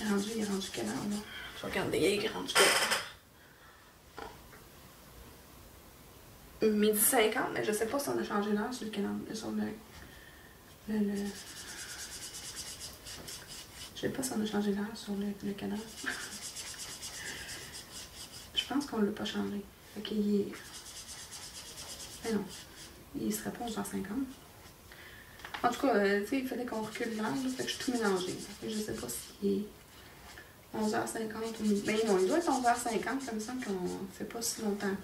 Il est rendu quelle heure, là? Je vais regarder, il est rendu quelle heure? 12h50, mais je sais pas si on a changé l'heure sur le calendrier, sur le... Je sais pas si on a changé l'heure sur le canal. Je pense qu'on l'a pas changé. Fait qu'il est... Mais non, il serait pas 11h50. En tout cas, tu sais, il fallait qu'on recule l'heure, fait que je suis tout mélangée. Je sais pas s'il est 11h50 ou... Ben non, il doit être 11h50, comme ça qu'on fait pas si longtemps.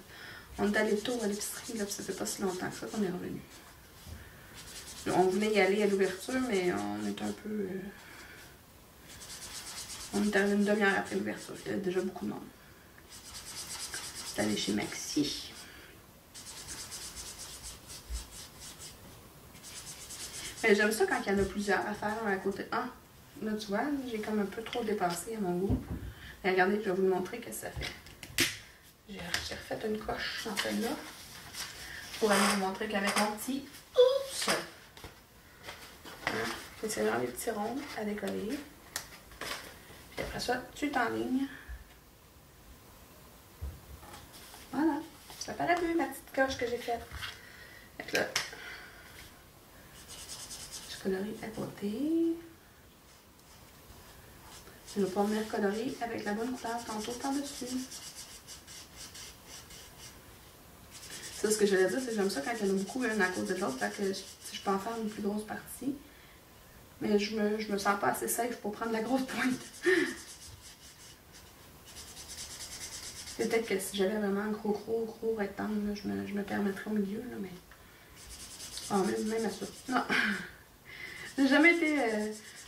On est allé tôt à l'épicerie, là, puis ça fait pas si longtemps que ça qu'on est revenu. On voulait y aller à l'ouverture, mais on est un peu... On est arrivé une demi-heure après l'ouverture. Il y avait déjà beaucoup de monde. C'est allé chez Maxi. Mais j'aime ça quand il y en a plusieurs à faire un à côté. Ah, là tu vois, j'ai comme un peu trop dépassé à mon goût. Mais regardez, je vais vous montrer ce que ça fait. J'ai refait une coche dans celle-là. Pour aller vous montrer qu'avec mon petit... Oups! C'est vraiment les petits ronds à décoller. Puis après ça, tu t'enlignes. Voilà. Ça paraît plus ma petite coche que j'ai faite. Fait là, je colorie à côté. Je vais pas venir colorer avec la bonne couleur tantôt par-dessus. Ça, ce que je voulais dire, c'est que j'aime ça quand il y en a beaucoup l'une à côté de l'autre. Fait que je peux en faire une plus grosse partie. Mais je me sens pas assez safe pour prendre la grosse pointe. Peut-être que si j'avais vraiment un gros rectangle, là, je me permettrais au milieu, là, mais... Ah, même à ça. Non. J'ai jamais été...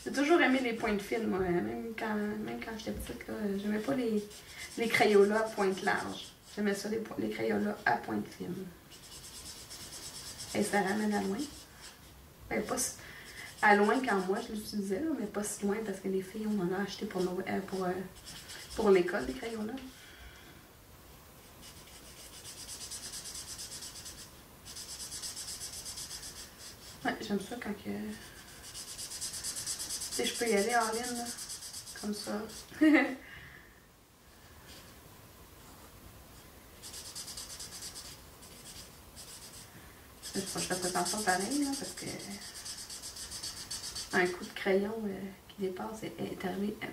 J'ai toujours aimé les pointes fines, moi. Même quand j'étais petite, là, j'aimais pas les Crayolas à pointe large. J'aimais ça, les Crayolas à pointe fine. Et ça ramène à loin. Ben, pas à loin quand moi je l'utilisais, mais pas si loin parce que les filles, on en a acheté pour l'école, des crayons-là. Ouais, j'aime ça quand que... Tu sais, je peux y aller en ligne, là, comme ça. Je fais attention pareil, là, parce que un coup de crayon qui dépasse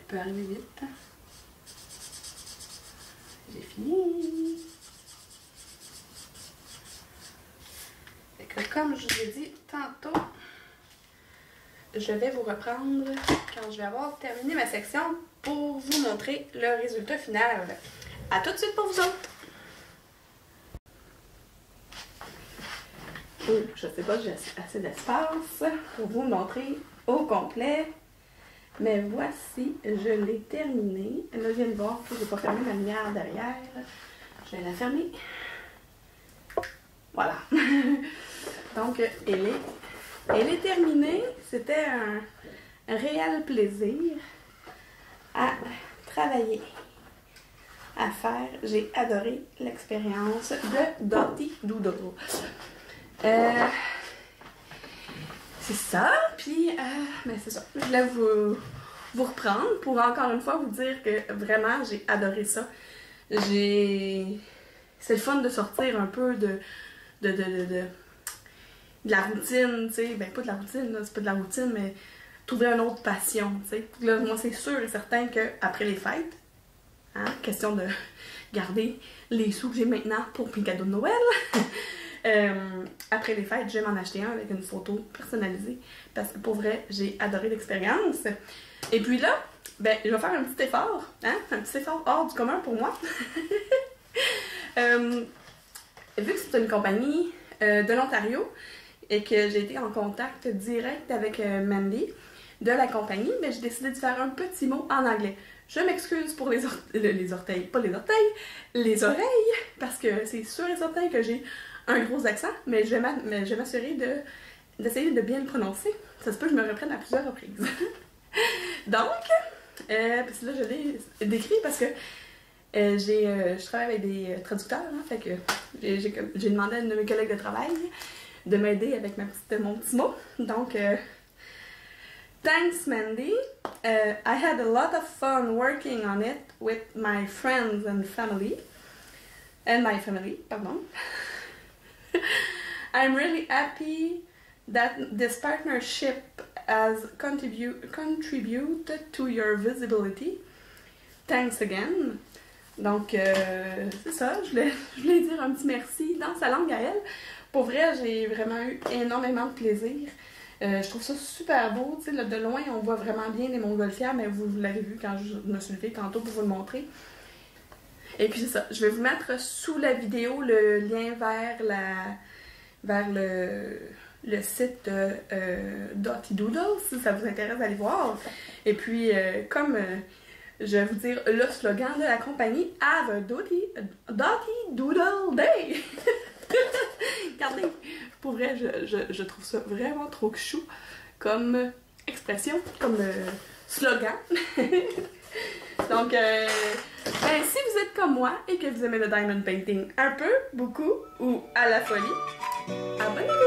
peut arriver vite. J'ai fini. Fait que comme je vous ai dit tantôt, je vais vous reprendre quand je vais avoir terminé ma section pour vous montrer le résultat final. À tout de suite pour vous autres! Oh, je sais pas si j'ai assez d'espace pour vous montrer au complet. Mais voici, je l'ai terminé. Là, je viens de voir que je n'ai pas fermé ma lumière derrière. Je vais la fermer. Voilà. Donc, elle est terminée. C'était un réel plaisir à travailler, à faire. J'ai adoré l'expérience de Dottie Doodle. C'est ça, puis mais c'est ça. Je voulais vous reprendre pour encore une fois vous dire que vraiment j'ai adoré ça. C'est le fun de sortir un peu de la routine, tu sais. Ben pas de la routine, c'est pas de la routine, mais trouver une autre passion, tu sais. Là, moi c'est sûr et certain qu'après les fêtes, hein, question de garder les sous que j'ai maintenant pour mes cadeaux de Noël. Après les fêtes, je vais m'en acheter un avec une photo personnalisée parce que pour vrai, j'ai adoré l'expérience. Et puis là, ben, je vais faire un petit effort, hein? Un petit effort hors du commun pour moi. Vu que c'est une compagnie de l'Ontario et que j'ai été en contact direct avec Mandy de la compagnie, ben, j'ai décidé de faire un petit mot en anglais. Je m'excuse pour les orteils, pas les orteils, les oreilles, parce que c'est sûr et certain que j'ai un gros accent, mais je vais m'assurer d'essayer de bien le prononcer. Ça se peut que je me reprenne à plusieurs reprises. Donc, puis là je l'ai décrit parce que je travaille avec des traducteurs, hein, fait que j'ai demandé à une de mes collègues de travail de m'aider avec mon petit mot. Donc, thanks Mandy. I had a lot of fun working on it with my friends and family. And my family, pardon. I'm really happy that this partnership has contributed to your visibility. Thanks again. Donc, c'est ça, je voulais dire un petit merci dans sa langue à elle. Pour vrai, j'ai vraiment eu énormément de plaisir. Je trouve ça super beau. Tu sais, là, de loin, on voit vraiment bien les montgolfières, mais vous l'avez vu quand je me suis levée tantôt pour vous le montrer. Et puis c'est ça. Je vais vous mettre sous la vidéo le lien vers le site Dotty Doodle, si ça vous intéresse d'aller voir. Et puis, comme je vais vous dire le slogan de la compagnie, Have a Dotty Doodle Day! Regardez, pour vrai, je trouve ça vraiment trop chou comme expression, comme slogan. Donc, si vous êtes comme moi et que vous aimez le diamond painting un peu, beaucoup ou à la folie, abonnez-vous!